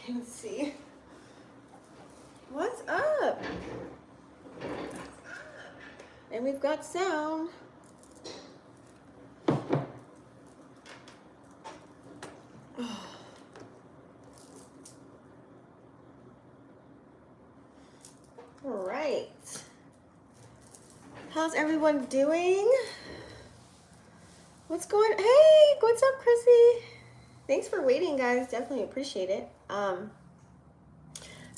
can see. What's up? And we've got sound. All right. How's everyone doing? What's going on? Hey, what's up, Chrissy? Thanks for waiting, guys. Definitely appreciate it. I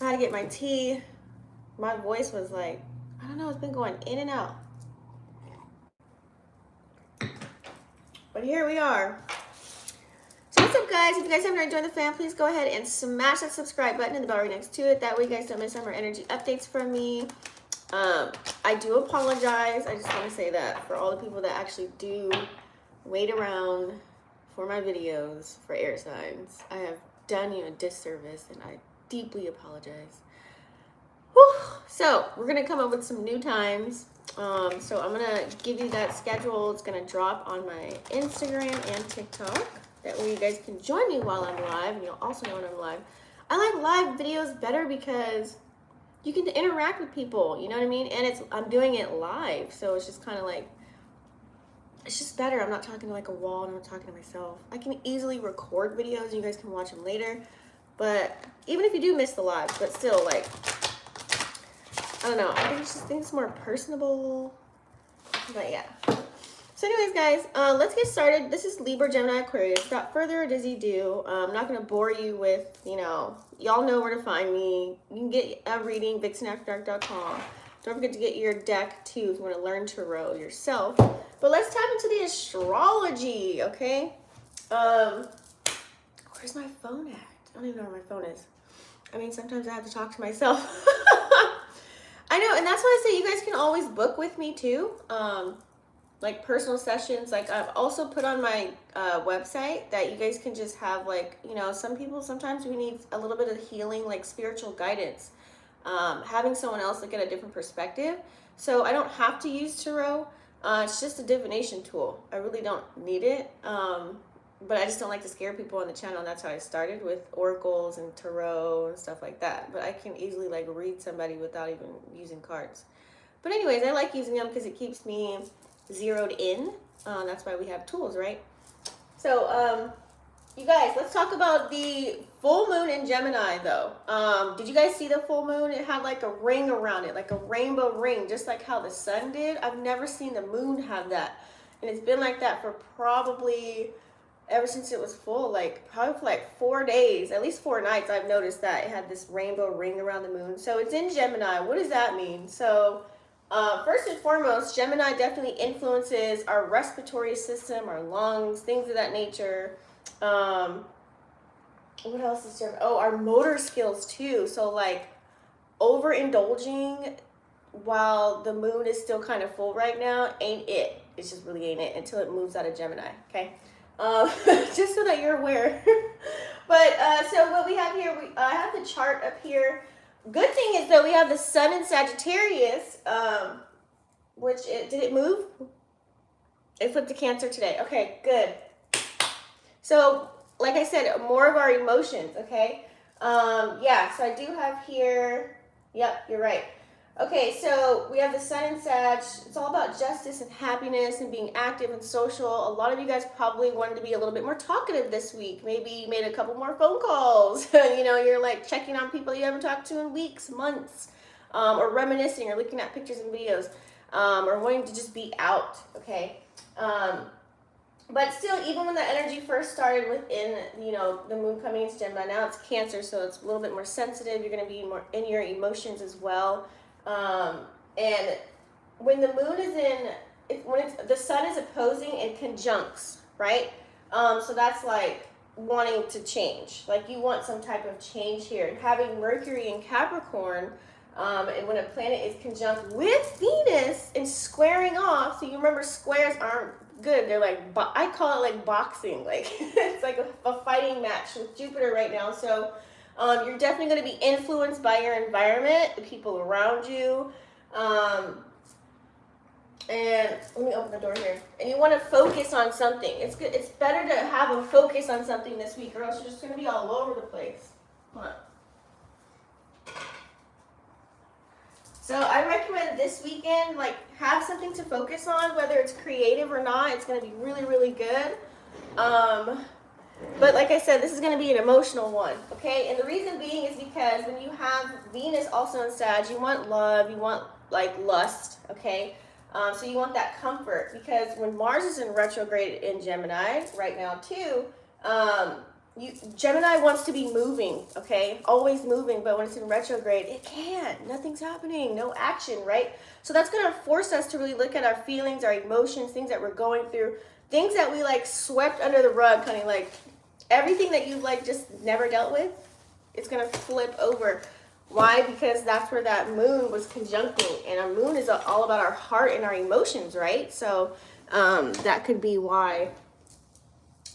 had to get my tea. My voice was like, I don't know, it's been going in and out. But here we are. So what's up, guys? If you guys haven't already joined the fam, please go ahead and smash that subscribe button and the bell right next to it. That way you guys don't miss summer energy updates from me. I do apologize. I just want to say that for all the people that actually do wait around for my videos for air signs. I have done you a disservice and I deeply apologize. Whew. So we're going to come up with some new times. So I'm going to give you that schedule. It's going to drop on my Instagram and TikTok. That way you guys can join me while I'm live, and you'll also know when I'm live. I like live videos better because you can interact with people, you know what I mean? And I'm doing it live, so it's just kind of like, it's just better. I'm not talking to like a wall, and I'm not talking to myself. I can easily record videos, and you guys can watch them later. But even if you do miss the live, but still, like, I don't know. I think it's more personable. But yeah. So anyways, guys, let's get started. This is Libra Gemini Aquarius. Without further ado, I'm not going to bore you with, y'all know where to find me. You can get a reading, Vixenafterdark.com. Don't forget to get your deck, too, if you want to learn tarot yourself. But let's tap into the astrology, okay? Where's my phone at? I don't even know where my phone is. I mean, sometimes I have to talk to myself. I know, and that's why I say you guys can always book with me, too. Like personal sessions. Like I've also put on my website that you guys can just have, like, some people, sometimes we need a little bit of healing, like spiritual guidance, having someone else look at a different perspective. So I don't have to use tarot. It's just a divination tool. I really don't need it, but I just don't like to scare people on the channel, and that's how I started with oracles and tarot and stuff like that. But I can easily like read somebody without even using cards. But anyways, I like using them because it keeps me zeroed in. That's why we have tools, right? So you guys, let's talk about the full moon in Gemini, though. Did you guys see the full moon? It had like a ring around it, like a rainbow ring, just like how the sun did. I've never seen the moon have that, and it's been like that for probably ever since it was full, like probably for like 4 days, at least 4 nights. I've noticed that it had this rainbow ring around the moon. So it's in Gemini. What does that mean? So first and foremost, Gemini definitely influences our respiratory system, our lungs, things of that nature. What else is Gemini? Oh, our motor skills too. So like overindulging while the moon is still kind of full right now ain't it. It just really ain't it until it moves out of Gemini, okay? Just so that you're aware. But so what we have here, I have the chart up here. Good thing is that we have the sun in Sagittarius, did it move? It flipped to Cancer today. Okay, good. So, like I said, more of our emotions, okay? Yeah, so I do have here, yep, you're right. Okay, so we have the sun in Sag. It's all about justice and happiness and being active and social. A lot of you guys probably wanted to be a little bit more talkative this week. Maybe you made a couple more phone calls. You're like checking on people you haven't talked to in weeks, months, or reminiscing or looking at pictures and videos, or wanting to just be out, okay? But still, even when the energy first started within, the moon coming into Gemini, now it's Cancer, so it's a little bit more sensitive. You're going to be more in your emotions as well. And when the moon is the sun is opposing and conjuncts, right? So that's like wanting to change. Like you want some type of change here. And having Mercury in Capricorn, and when a planet is conjunct with Venus and squaring off, so you remember squares aren't good. They're like, I call it like boxing. Like it's like a fighting match with Jupiter right now. So you're definitely going to be influenced by your environment, the people around you. And let me open the door here. And you want to focus on something. It's good. It's better to have a focus on something this week, or else you're just going to be all over the place. Hold on. So I recommend this weekend, like, have something to focus on, whether it's creative or not. It's going to be really, really good. But like I said, this is going to be an emotional one, okay? And the reason being is because when you have Venus also in Sag, you want love, you want, like, lust, okay? So you want that comfort, because when Mars is in retrograde in Gemini right now too, Gemini wants to be moving, okay? Always moving, but when it's in retrograde, it can't. Nothing's happening, no action, right? So that's going to force us to really look at our feelings, our emotions, things that we're going through, things that we, like, swept under the rug, kind of like everything that you, like, just never dealt with. It's going to flip over. Why? Because that's where that moon was conjuncting, and our moon is all about our heart and our emotions, right? So that could be why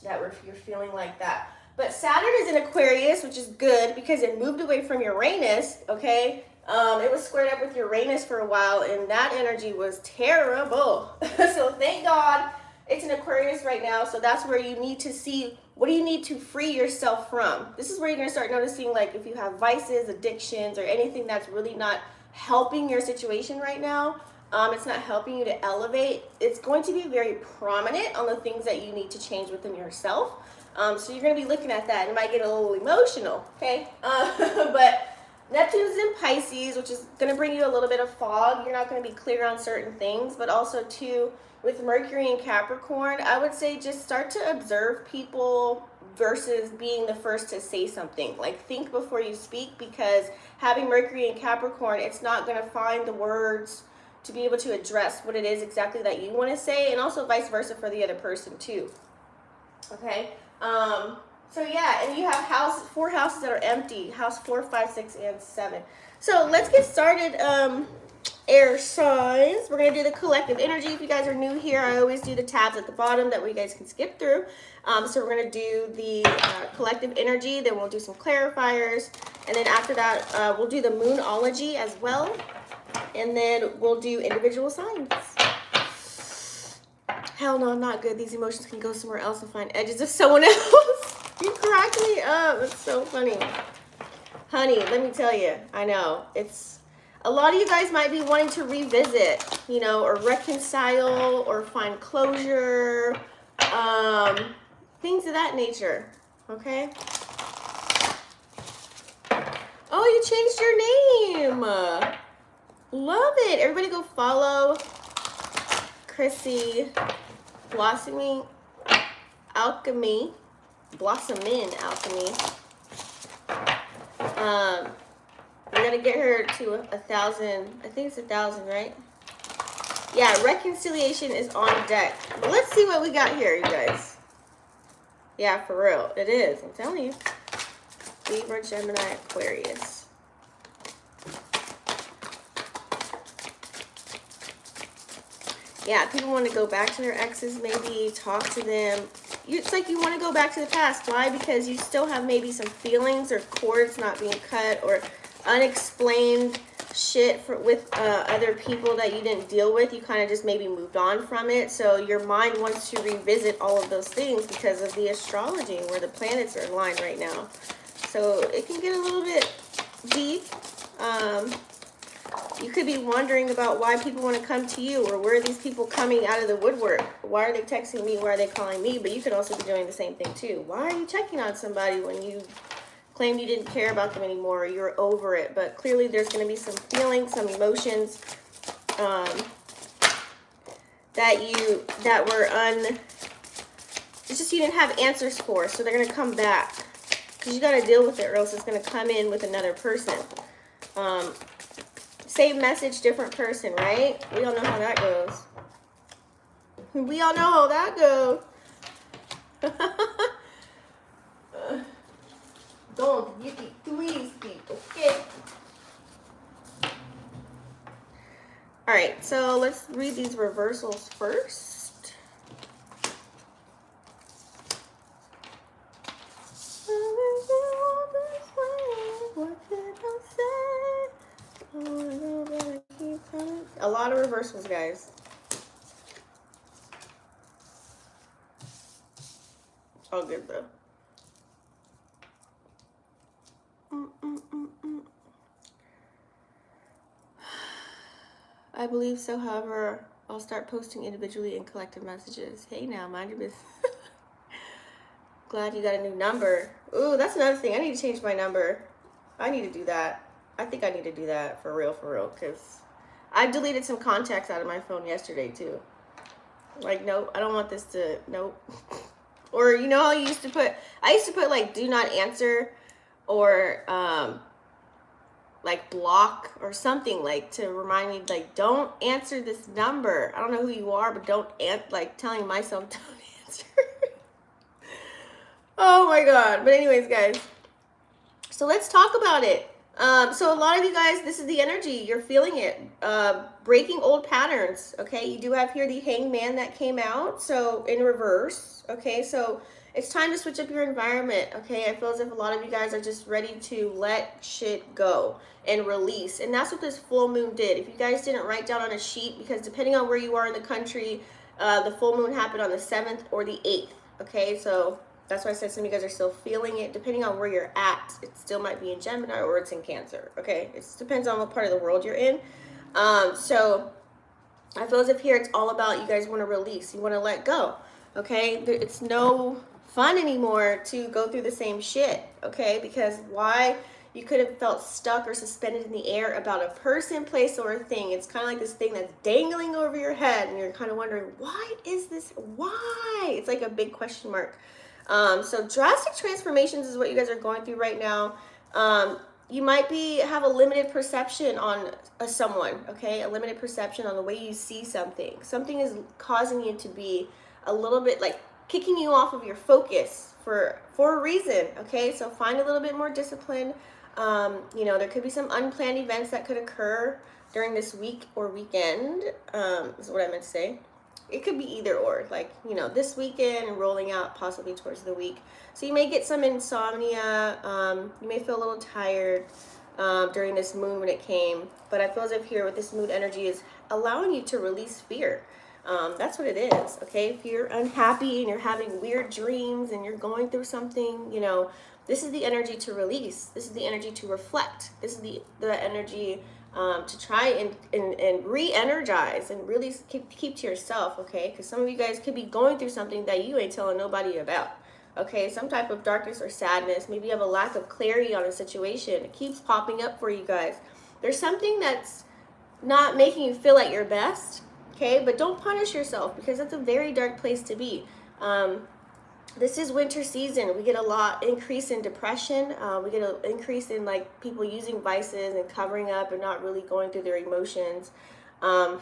you're feeling like that. But Saturn is in Aquarius, which is good because it moved away from Uranus, okay? It was squared up with Uranus for a while, and that energy was terrible. So thank God it's in Aquarius right now. So that's where you need to see, what do you need to free yourself from? This is where you're going to start noticing, like, if you have vices, addictions, or anything that's really not helping your situation right now, it's not helping you to elevate, it's going to be very prominent on the things that you need to change within yourself. So you're going to be looking at that, and it might get a little emotional, okay? But Neptune's in Pisces, which is going to bring you a little bit of fog. You're not going to be clear on certain things, but also, too, with Mercury in Capricorn, I would say just start to observe people versus being the first to say something. Like, think before you speak, because having Mercury in Capricorn, it's not going to find the words to be able to address what it is exactly that you want to say, and also vice versa for the other person, too. Okay? So yeah, and you have 4 houses that are empty. House 4, 5, 6, and 7. So let's get started, air signs. We're going to do the collective energy. If you guys are new here, I always do the tabs at the bottom. That way you guys can skip through. So we're going to do the collective energy. Then we'll do some clarifiers. And then after that, we'll do the Moonology as well. And then we'll do individual signs. Hell no, I'm not good. These emotions can go somewhere else and find edges of someone else. You crack me up. It's so funny. Honey, let me tell you, I know. It's a lot of you guys might be wanting to revisit, you know, or reconcile or find closure, things of that nature, okay? Oh, you changed your name. Love it. Everybody go follow Chrissy Blossoming Alchemy. Blossomin Alchemy. We gotta get her to 1,000. I think it's 1,000, right? Yeah, reconciliation is on deck. But let's see what we got here, you guys. Yeah, for real. It is. I'm telling you. Libra Gemini Aquarius. Yeah, people want to go back to their exes, maybe talk to them. It's like you want to go back to the past. Why? Because you still have maybe some feelings or cords not being cut or unexplained shit with other people that you didn't deal with. You kind of just maybe moved on from it. So your mind wants to revisit all of those things because of the astrology where the planets are aligned right now. So it can get a little bit deep. You could be wondering about why people want to come to you, or where are these people coming out of the woodwork? Why are they texting me? Why are they calling me? But you could also be doing the same thing too. Why are you checking on somebody when you claimed you didn't care about them anymore, or you're over it? But clearly there's going to be some feelings, some emotions that were it's just you didn't have answers for, so they're going to come back. Because you got to deal with it, or else it's going to come in with another person. Same message, different person, right? We all know how that goes. We all know how that goes. Don't get it twisted, okay? Alright, so let's read these reversals first. What could I say? A lot of reversals, guys. It's all good though. I believe so. However, I'll start posting individually and collective messages. Hey now, mind your business. Glad you got a new number. Ooh, that's another thing. I need to change my number. I need to do that. I think I need to do that for real, because I deleted some contacts out of my phone yesterday too. Like, nope, I don't want this to, nope. Or, you know how I used to put like do not answer or like block or something, like to remind me, like, don't answer this number. I don't know who you are, but don't like telling myself don't answer. Oh my God. But anyways, guys, so let's talk about it. So a lot of you guys, this is the energy. You're feeling it. Breaking old patterns. Okay. You do have here the Hangman that came out. So in reverse. Okay. So it's time to switch up your environment. Okay. I feel as if a lot of you guys are just ready to let shit go and release. And that's what this full moon did. If you guys didn't write down on a sheet, because depending on where you are in the country, the full moon happened on the 7th or the 8th. Okay. So that's why I said some of you guys are still feeling it. Depending on where you're at, it still might be in Gemini or it's in Cancer, okay? It depends on what part of the world you're in. So I feel as if here it's all about you guys want to release. You want to let go, okay? It's no fun anymore to go through the same shit, okay? Because why? You could have felt stuck or suspended in the air about a person, place, or a thing. It's kind of like this thing that's dangling over your head and you're kind of wondering, why is this? Why? It's like a big question mark. So drastic transformations is what you guys are going through right now. You might have a limited perception on someone, okay? A limited perception on the way you see something. Something is causing you to be a little bit like kicking you off of your focus for a reason, okay? So find a little bit more discipline. You know, there could be some unplanned events that could occur during this week or weekend, is what I meant to say. It could be either or, like, you know, this weekend and rolling out possibly towards the week. So you may get some insomnia. You may feel a little tired during this moon when it came. But I feel as if here with this moon energy is allowing you to release fear. That's what it is, okay? If you're unhappy and you're having weird dreams and you're going through something, you know, this is the energy to release. This is the energy to reflect. This is the energy to try and re-energize and really keep to yourself, okay? Because some of you guys could be going through something that you ain't telling nobody about, okay? Some type of darkness or sadness. Maybe you have a lack of clarity on a situation. It keeps popping up for you guys. There's something that's not making you feel at your best, okay? But don't punish yourself, because that's a very dark place to be. This is winter season. We get a lot increase in depression. We get an increase in like people using vices and covering up and not really going through their emotions,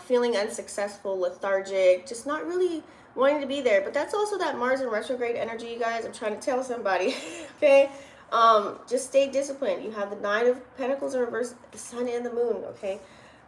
feeling unsuccessful, lethargic, just not really wanting to be there. But that's also that Mars in retrograde energy, you guys. I'm trying to tell somebody, okay? Just stay disciplined. You have the 9 of Pentacles in reverse, the Sun and the Moon, okay?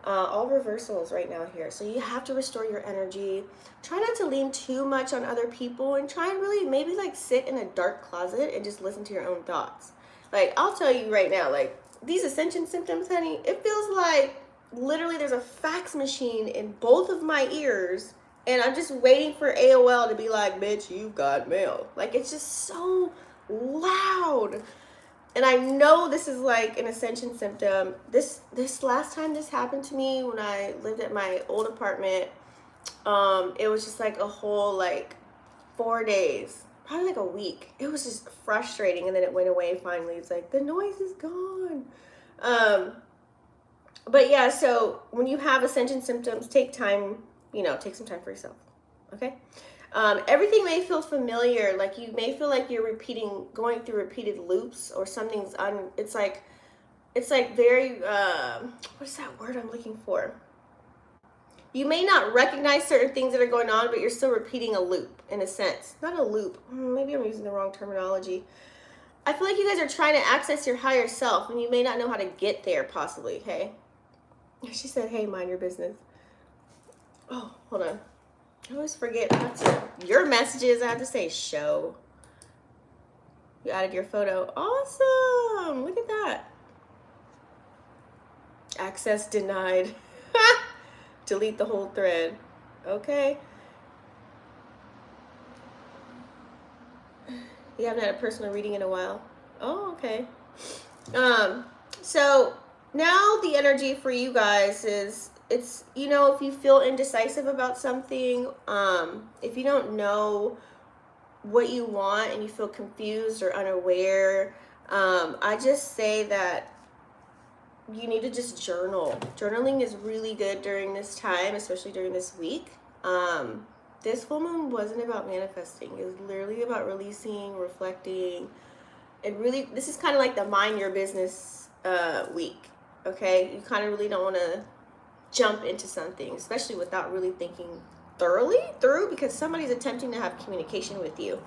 All reversals right now here. So you have to restore your energy. Try not to lean too much on other people, and try and really maybe like sit in a dark closet and just listen to your own thoughts. Like, I'll tell you right now, like these ascension symptoms, honey, it feels like literally there's a fax machine in both of my ears and I'm just waiting for AOL to be like, bitch, you've got mail. Like, it's just so loud. And I know this is like an ascension symptom. This last time this happened to me when I lived at my old apartment, it was just like a whole like 4 days, probably like a week. It was just frustrating, and then it went away finally. It's like the noise is gone. But yeah, so when you have ascension symptoms, take time, you know, take some time for yourself, okay? Everything may feel familiar, like you may feel like you're going through repeated loops, or something's it's like very, what's that word I'm looking for? You may not recognize certain things that are going on, but you're still repeating a loop in a sense. Not a loop, maybe I'm using the wrong terminology. I feel like you guys are trying to access your higher self, and you may not know how to get there possibly, okay? She said, hey, mind your business. Oh, hold on. I always forget your messages. I have to say show. You added your photo. Awesome. Look at that. Access denied. Delete the whole thread. Okay. You haven't had a personal reading in a while. Oh, okay. So now the energy for you guys is, it's, you know, if you feel indecisive about something, if you don't know what you want and you feel confused or unaware, I just say that you need to just journal. Journaling is really good during this time, especially during this week. This full moon wasn't about manifesting. It was literally about releasing, reflecting. And really, this is kind of like the mind your business week, okay? You kind of really don't want to jump into something, especially without really thinking thoroughly through, because somebody's attempting to have communication with you,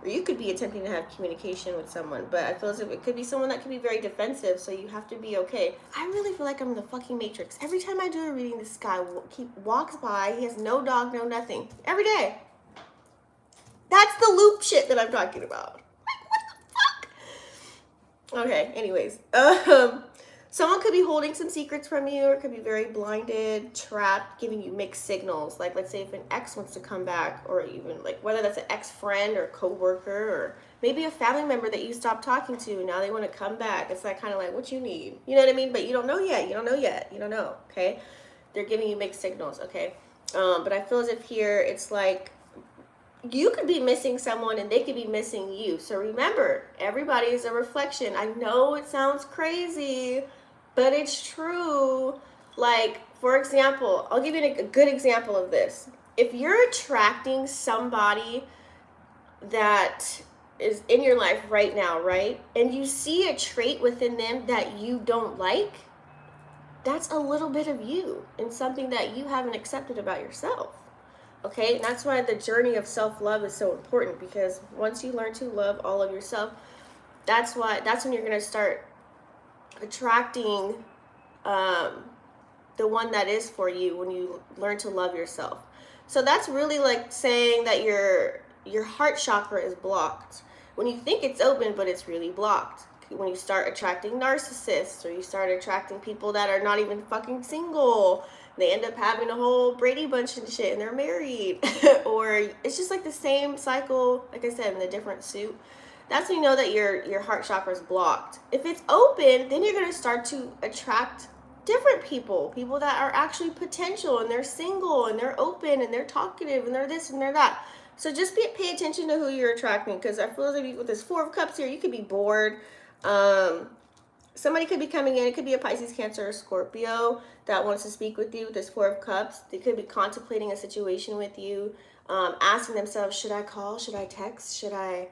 or you could be attempting to have communication with someone, but I feel as if it could be someone that could be very defensive, so you have to be okay. I really feel like I'm in the fucking Matrix. Every time I do a reading, this guy walks by, he has no dog, no nothing, every day. That's the loop shit that I'm talking about. Like, what the fuck? Okay, anyways, someone could be holding some secrets from you, or could be very blinded, trapped, giving you mixed signals. Like, let's say if an ex wants to come back, or even like whether that's an ex-friend or co-worker, or maybe a family member that you stopped talking to, and now they want to come back. It's like kind of like, what you need, you know what I mean? But you don't know yet. You don't know yet. You don't know. Okay, they're giving you mixed signals. Okay, but I feel as if here it's like you could be missing someone and they could be missing you. So remember, everybody is a reflection. I know it sounds crazy, but it's true. Like, for example, I'll give you a good example of this. If you're attracting somebody that is in your life right now, right? And you see a trait within them that you don't like, that's a little bit of you and something that you haven't accepted about yourself. Okay, and that's why the journey of self-love is so important, because once you learn to love all of yourself, that's when you're going to start attracting the one that is for you, when you learn to love yourself. So that's really like saying that your heart chakra is blocked. When you think it's open, but it's really blocked. When you start attracting narcissists, or you start attracting people that are not even fucking single, they end up having a whole Brady Bunch and shit, and they're married. Or it's just like the same cycle, like I said, in a different suit. That's when you know that your heart chakra is blocked. If it's open, then you're going to start to attract different people that are actually potential, and they're single, and they're open, and they're talkative, and they're this and they're that. So just pay attention to who you're attracting, because I feel like with this Four of Cups here, you could be bored. Somebody could be coming in. It could be a Pisces, Cancer, or Scorpio that wants to speak with you. This Four of Cups, they could be contemplating a situation with you, asking themselves, should I call? Should I text? Should I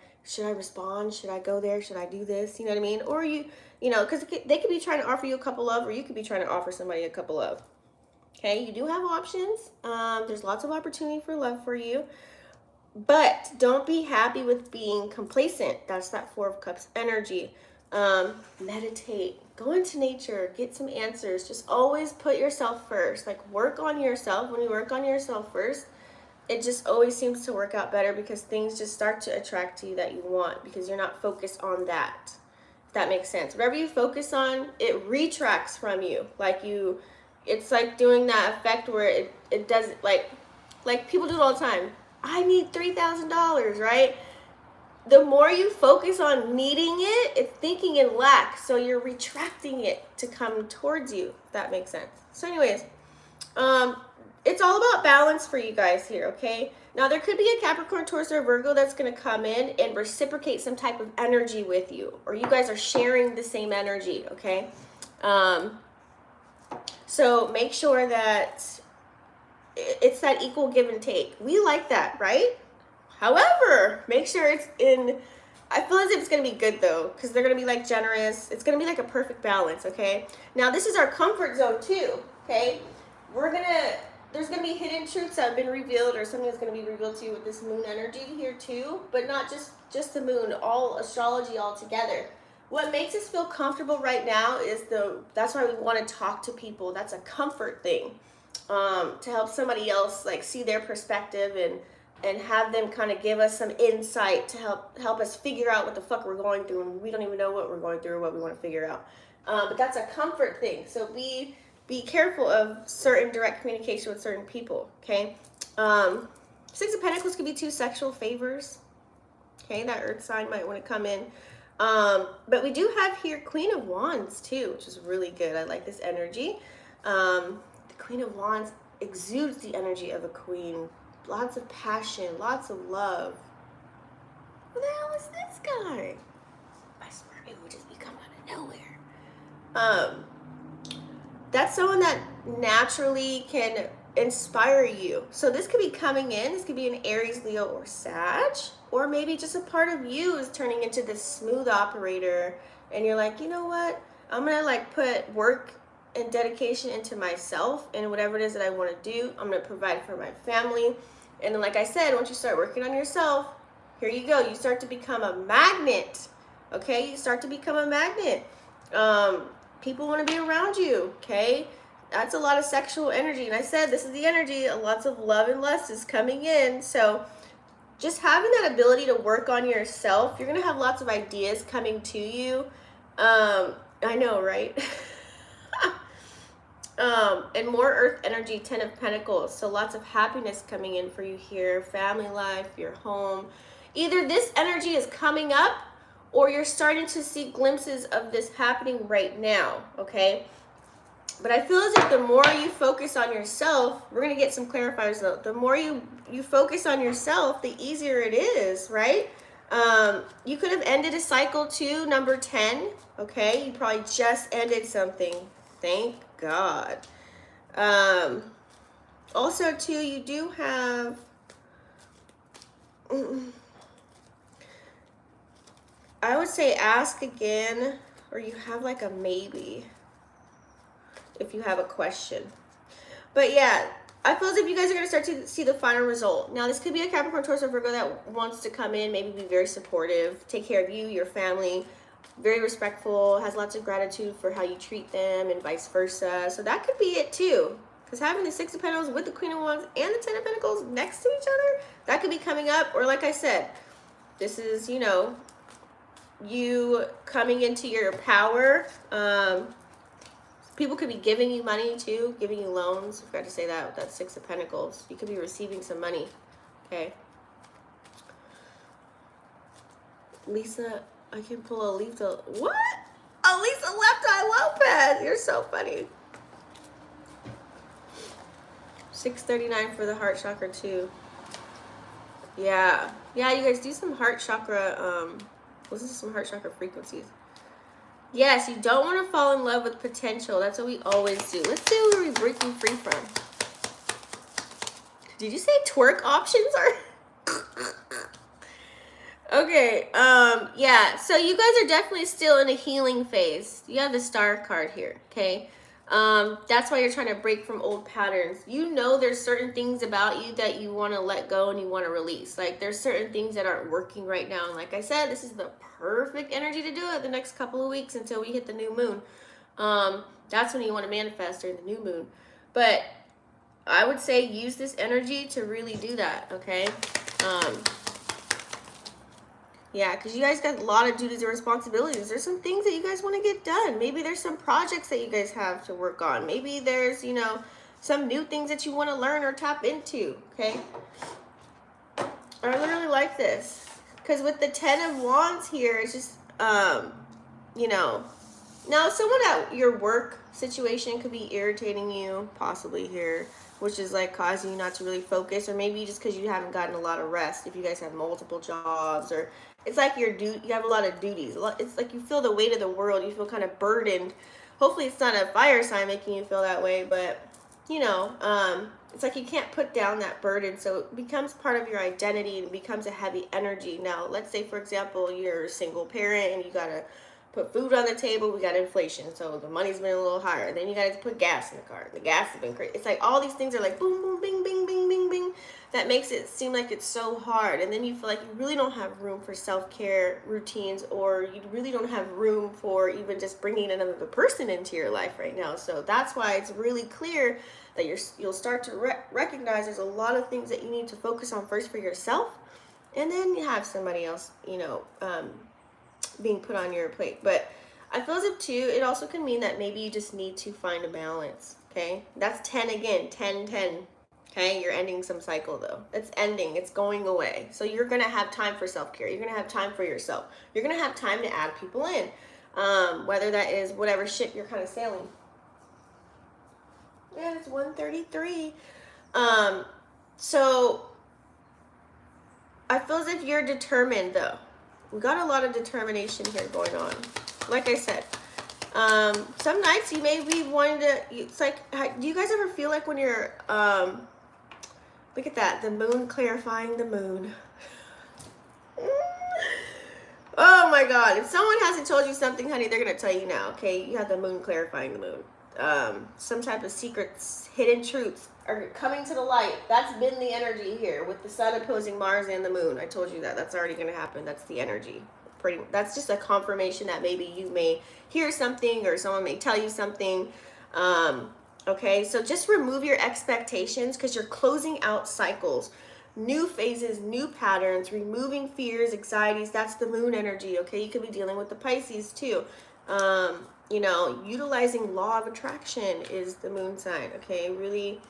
respond? Should I go there? Should I do this? You know what I mean? Or you know, because they could be trying to offer you a couple of, or you could be trying to offer somebody a couple of. Okay, you do have options. There's lots of opportunity for love for you. But don't be happy with being complacent. That's that Four of Cups energy. Meditate, go into nature, get some answers. Just always put yourself first. Like, work on yourself. When you work on yourself first, it just always seems to work out better, because things just start to attract to you that you want, because you're not focused on that. If that makes sense. Whatever you focus on, it retracts from you. Like it's like doing that effect where it doesn't, like people do it all the time. I need $3,000, right? The more you focus on needing it, it's thinking in lack. So you're retracting it to come towards you, if that makes sense. So anyways, it's all about balance for you guys here, okay? Now, there could be a Capricorn, Taurus, or Virgo that's going to come in and reciprocate some type of energy with you, or you guys are sharing the same energy, okay? So make sure that it's that equal give and take. We like that, right? However, make sure it's in, I feel as if it's going to be good though, because they're going to be like generous. It's going to be like a perfect balance, okay? Now, this is our comfort zone too, okay? There's going to be hidden truths that have been revealed, or something that's going to be revealed to you with this moon energy here too, but not just the moon, all astrology all together. What makes us feel comfortable right now is that's why we want to talk to people. That's a comfort thing, to help somebody else like see their perspective and have them kind of give us some insight to help us figure out what the fuck we're going through, and we don't even know what we're going through or what we want to figure out. But that's a comfort thing. So be careful of certain direct communication with certain people, okay? Six of Pentacles could be two sexual favors, okay? That earth sign might want to come in. But we do have here Queen of Wands too, which is really good. I like this energy. The Queen of Wands exudes the energy of a queen. Lots of passion, lots of love. Who the hell is this guy? I swear it would just be coming out of nowhere. That's someone that naturally can inspire you. So this could be coming in. This could be an Aries, Leo, or Sag. Or maybe just a part of you is turning into this smooth operator. And you're like, you know what? I'm going to like put work and dedication into myself and whatever it is that I want to do. I'm going to provide for my family. And then like I said, once you start working on yourself, here you go. You start to become a magnet. Okay? You start to become a magnet. People want to be around you. Okay? That's a lot of sexual energy. And I said, this is the energy. Lots of love and lust is coming in. So just having that ability to work on yourself, you're going to have lots of ideas coming to you. I know, right? And more earth energy, 10 of Pentacles. So lots of happiness coming in for you here. Family life, your home. Either this energy is coming up or you're starting to see glimpses of this happening right now, okay? But I feel as if the more you focus on yourself, we're going to get some clarifiers though. The more you focus on yourself, the easier it is, right? You could have ended a cycle too, number 10, okay? You probably just ended something. Thank God. Also too, you do have... I would say ask again, or you have like a maybe if you have a question. But yeah, I feel as if you guys are going to start to see the final result. Now, this could be a Capricorn, Taurus, or Virgo that wants to come in, maybe be very supportive, take care of you, your family, very respectful, has lots of gratitude for how you treat them, and vice versa. So that could be it too. Because having the Six of Pentacles with the Queen of Wands and the Ten of Pentacles next to each other, that could be coming up. Or like I said, this is, you know, you coming into your power. People could be giving you money too, giving you loans. I forgot to say that with that Six of Pentacles. You could be receiving some money. Okay. Lisa, I can pull a Lisa. What? Oh, Lisa Left Eye Lopez. You're so funny. 639 for the heart chakra too. Yeah. Yeah, you guys do some heart chakra, listen to some heart chakra frequencies. Yes, you don't want to fall in love with potential. That's what we always do. Let's see where we're breaking free from. Did you say twerk options are? Okay, yeah. So you guys are definitely still in a healing phase. You have the Star card here, okay? That's why you're trying to break from old patterns. You know there's certain things about you that you want to let go and you want to release. Like there's certain things that aren't working right now. And like I said, this is the perfect energy to do it the next couple of weeks until we hit the new moon. That's when you want to manifest during the new moon. But I would say use this energy to really do that, okay? Yeah, because you guys got a lot of duties and responsibilities. There's some things that you guys want to get done. Maybe there's some projects that you guys have to work on. Maybe there's, you know, some new things that you want to learn or tap into, okay? I literally like this. Because with the 10 of Wands here, it's just, you know. Now, someone at your work situation could be irritating you, possibly here, which is like causing you not to really focus. Or maybe just because you haven't gotten a lot of rest. If you guys have multiple jobs or... It's like you have a lot of duties. It's like you feel the weight of the world. You feel kind of burdened. Hopefully it's not a fire sign making you feel that way, but, you know, it's like you can't put down that burden. So it becomes part of your identity and it becomes a heavy energy. Now, let's say, for example, you're a single parent and you got to put food on the table. We got inflation, so the money's been a little higher. Then you got to put gas in the car. The gas has been crazy. It's like all these things are like boom, boom, bing, bing, bing, bing, bing. That makes it seem like it's so hard. And then you feel like you really don't have room for self-care routines, or you really don't have room for even just bringing another person into your life right now. So that's why it's really clear that you'll start to recognize there's a lot of things that you need to focus on first for yourself. And then you have somebody else, you know, being put on your plate. But I feel as if too, it also can mean that maybe you just need to find a balance. Okay. That's 10 again, 10, 10. Okay, you're ending some cycle though. It's ending, it's going away. So you're gonna have time for self-care. You're gonna have time for yourself. You're gonna have time to add people in. Whether that is whatever ship you're kind of sailing. Yeah, it's 1:33. So I feel as if you're determined though. We got a lot of determination here going on. Like I said, some nights you may be wanting to, it's like, do you guys ever feel like when you're, look at that, the moon clarifying the moon. Oh my God, if someone hasn't told you something, honey, they're gonna tell you now, okay? You have the moon clarifying the moon. Some type of secrets, hidden truths are coming to the light. That's been the energy here with the sun opposing Mars and the moon. I told you that. That's already gonna happen. That's the energy. That's just a confirmation that maybe you may hear something or someone may tell you something. Okay, so just remove your expectations because you're closing out cycles, new phases, new patterns, removing fears, anxieties. That's the moon energy. Okay, you could be dealing with the Pisces too. You know, utilizing law of attraction is the moon sign. Okay, really,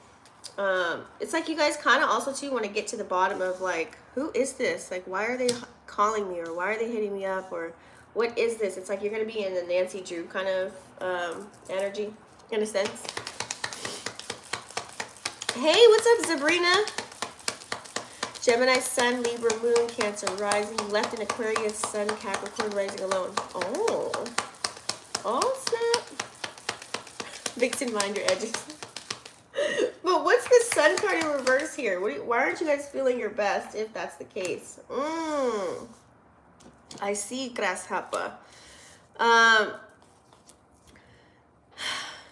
it's like you guys kind of also too want to get to the bottom of like, who is this? Like, why are they calling me, or why are they hitting me up, or what is this? It's like you're gonna be in the Nancy Drew kind of energy in a sense. Hey, what's up, Sabrina? Gemini, Sun, Libra, Moon, Cancer, rising, left in Aquarius, Sun, Capricorn, rising alone. Oh, snap. Vixen, mind your edges. But what's the Sun card in reverse here? Why aren't you guys feeling your best if that's the case? I see, Grasshopper.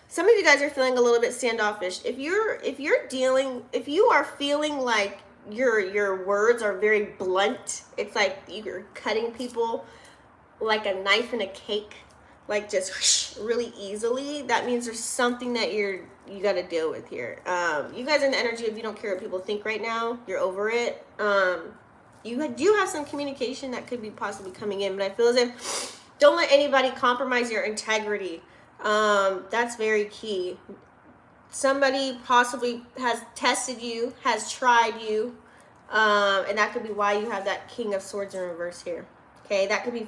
Some of you guys are feeling a little bit standoffish. If you are feeling like your words are very blunt, it's like you're cutting people like a knife in a cake, like just really easily, that means there's something that you got to deal with here. You guys are in the energy of you don't care what people think right now. You're over it. You do have some communication that could be possibly coming in, but I feel as if don't let anybody compromise your integrity. That's very key. Somebody possibly has tested you, has tried you, and that could be why you have that King of Swords in reverse here. Okay, that could be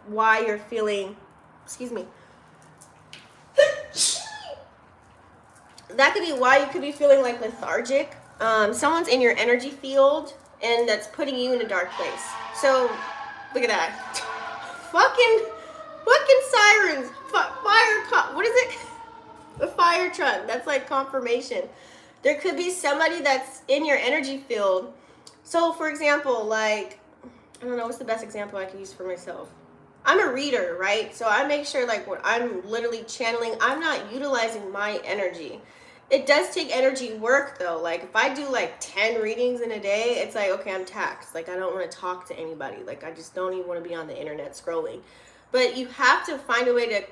why you're feeling, excuse me. That could be why you could be feeling like lethargic. Someone's in your energy field and that's putting you in a dark place. So look at that. Fucking sirens. What is it? A fire truck. That's like confirmation. There could be somebody that's in your energy field. So for example, like, I don't know, what's the best example I can use for myself? I'm a reader, right? So I make sure like when I'm literally channeling, I'm not utilizing my energy. It does take energy work though. Like if I do like 10 readings in a day, it's like, okay, I'm taxed. Like I don't want to talk to anybody. Like I just don't even want to be on the internet scrolling. But you have to find a way to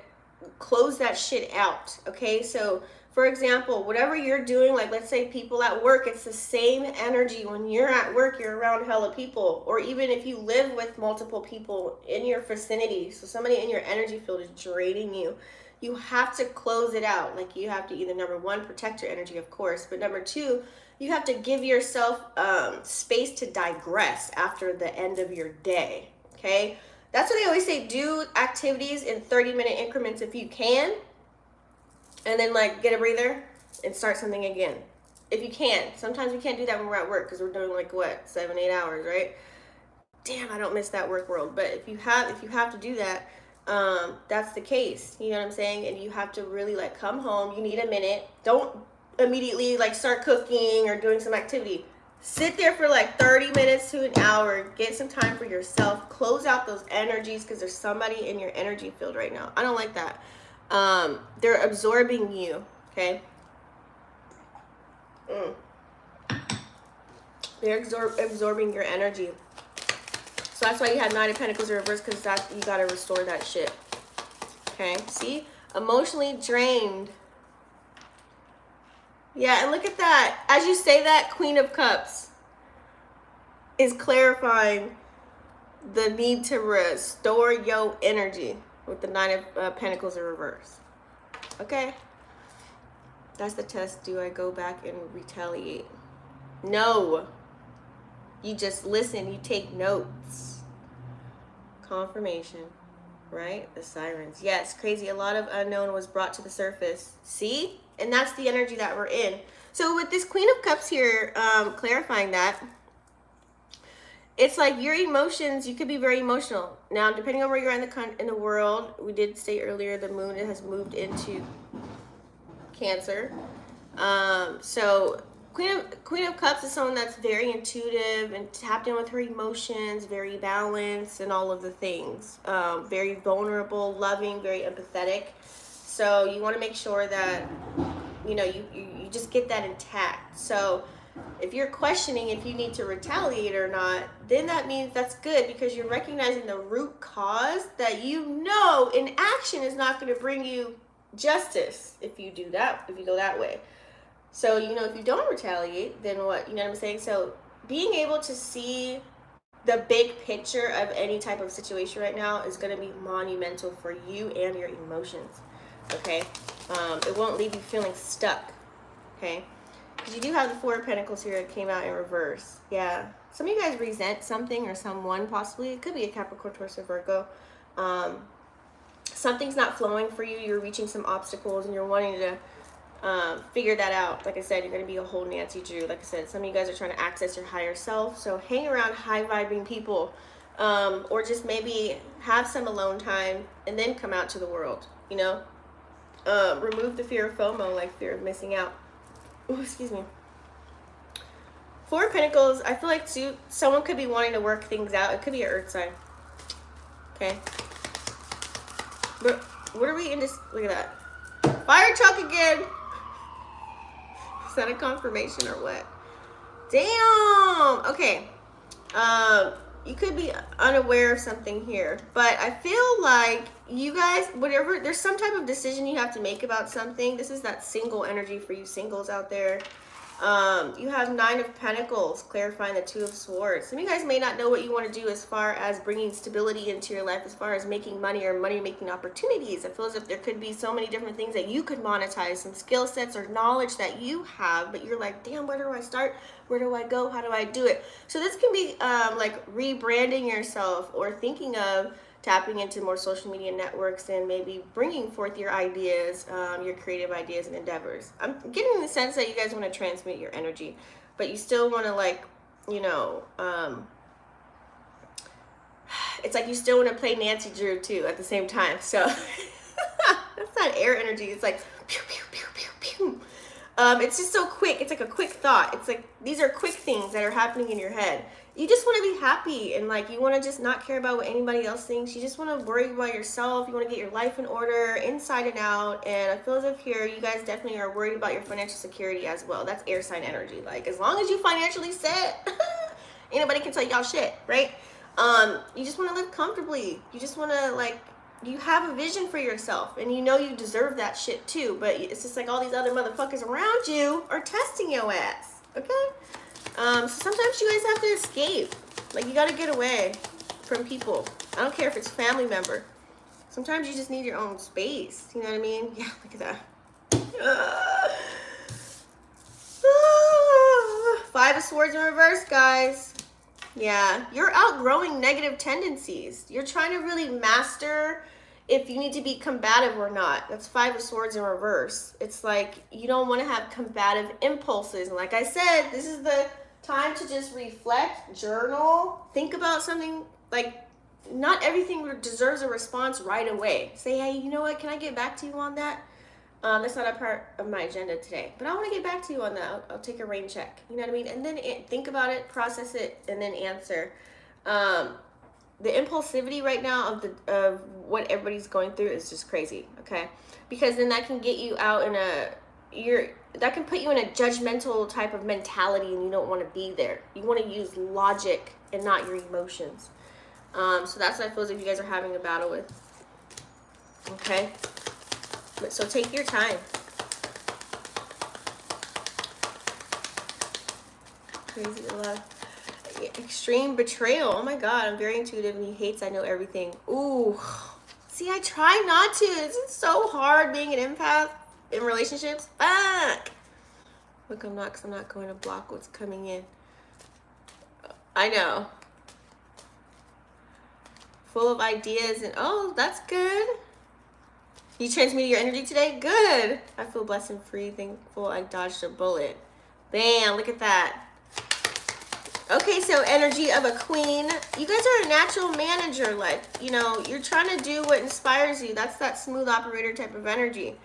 close that shit out. Okay, so for example, whatever you're doing, like let's say people at work, it's the same energy. When you're at work, you're around hella people, or even if you live with multiple people in your vicinity, so somebody in your energy field is draining you, you have to close it out. Like you have to either, number one, protect your energy, of course, but number two, you have to give yourself space to digress after the end of your day. Okay, that's what they always say, do activities in 30-minute increments if you can, and then like get a breather and start something again if you can. Sometimes we can't do that when we're at work because we're doing like what, 7-8 hours, right? Damn, I don't miss that work world. But if you have to do that, that's the case, you know what I'm saying? And you have to really like come home, you need a minute, don't immediately like start cooking or doing some activity. Sit there for like 30 minutes to an hour, get some time for yourself, close out those energies because there's somebody in your energy field right now. I don't like that. They're absorbing you, okay? They're absorbing your energy. So that's why you have Nine of Pentacles in reverse, because you got to restore that shit. Okay, see? Emotionally drained. Yeah, and look at that. As you say that, Queen of Cups is clarifying the need to restore your energy with the Nine of Pentacles in reverse. Okay? That's the test. Do I go back and retaliate? No. You just listen. You take notes. Confirmation. Right? The sirens. Yes, crazy. A lot of unknown was brought to the surface. See? And that's the energy that we're in. So with this Queen of Cups here, clarifying that, it's like your emotions, you could be very emotional. Now, depending on where you're in the world, we did say earlier the moon has moved into Cancer. So Queen of Cups is someone that's very intuitive and tapped in with her emotions, very balanced and all of the things. Very vulnerable, loving, very empathetic. So you want to make sure that, you know, you just get that intact. So if you're questioning if you need to retaliate or not, then that means that's good, because you're recognizing the root cause that you know in action is not going to bring you justice if you do that, if you go that way. So, you know, if you don't retaliate, then what? You know what I'm saying? So being able to see the big picture of any type of situation right now is going to be monumental for you and your emotions. Okay? It won't leave you feeling stuck. Okay? Because you do have the Four of Pentacles here. It came out in reverse. Yeah. Some of you guys resent something or someone, possibly. It could be a Capricorn, Taurus, or Virgo. Something's not flowing for you. You're reaching some obstacles and you're wanting to figure that out. Like I said, you're going to be a whole Nancy Drew. Like I said, some of you guys are trying to access your higher self. So hang around high-vibing people. Or just maybe have some alone time and then come out to the world, you know? Remove the fear of FOMO, like fear of missing out. Ooh, excuse me. Four of Pentacles, I feel like too, someone could be wanting to work things out. It could be an earth sign. Okay. But what are we in this? Look at that. Fire truck again. Is that a confirmation or what? Damn. Okay. You could be unaware of something here, but I feel like you guys, whatever, there's some type of decision you have to make about something. This is that single energy for you singles out there. You have Nine of Pentacles, clarifying the Two of Swords. Some of you guys may not know what you want to do as far as bringing stability into your life, as far as making money or money-making opportunities. I feel as if there could be so many different things that you could monetize, some skill sets or knowledge that you have, but you're like, damn, where do I start? Where do I go? How do I do it? So this can be like rebranding yourself or thinking of tapping into more social media networks and maybe bringing forth your ideas, your creative ideas and endeavors. I'm getting the sense that you guys want to transmit your energy, but you still want to, like, you know, it's like you still want to play Nancy Drew too at the same time. So that's not air energy. It's like pew, pew, pew, pew, pew. It's just so quick. It's like a quick thought. It's like these are quick things that are happening in your head. You just want to be happy, and like you want to just not care about what anybody else thinks. You just want to worry about yourself. You want to get your life in order inside and out. And I feel as if here you guys definitely are worried about your financial security as well. That's air sign energy. Like, as long as you financially set, anybody can tell y'all shit, right? You just want to live comfortably. You just want to, like, you have a vision for yourself, and you know you deserve that shit too, but it's just like all these other motherfuckers around you are testing your ass, okay? So sometimes you guys have to escape. Like, you gotta get away from people. I don't care if it's family member. Sometimes you just need your own space, you know what I mean? Yeah, look at that. Five of Swords in reverse, guys. Yeah, you're outgrowing negative tendencies. You're trying to really master if you need to be combative or not. That's Five of Swords in reverse. It's like you don't want to have combative impulses. And like I said, this is the time to just reflect, journal, think about something. Like, not everything deserves a response right away. Say, hey, you know what? Can I get back to you on that? That's not a part of my agenda today, but I want to get back to you on that. I'll take a rain check. You know what I mean? And then think about it, process it, and then answer. The impulsivity right now of what everybody's going through is just crazy. Okay, because then that can get you out in that can put you in a judgmental type of mentality, and you don't want to be there. You want to use logic and not your emotions. So that's what I feel as if you guys are having a battle with. Okay. So take your time. Crazy love. Extreme betrayal. Oh my God, I'm very intuitive and he hates I know everything. Ooh. See, I try not to. It's so hard being an empath in relationships. Fuck. Look, I'm not, because I'm not going to block what's coming in. I know. Full of ideas and, oh, that's good. You transmuted your energy today? Good. I feel blessed and free, thankful I dodged a bullet. Bam, look at that. Okay, so energy of a queen. You guys are a natural manager. Like, you know, you're trying to do what inspires you. That's that smooth operator type of energy.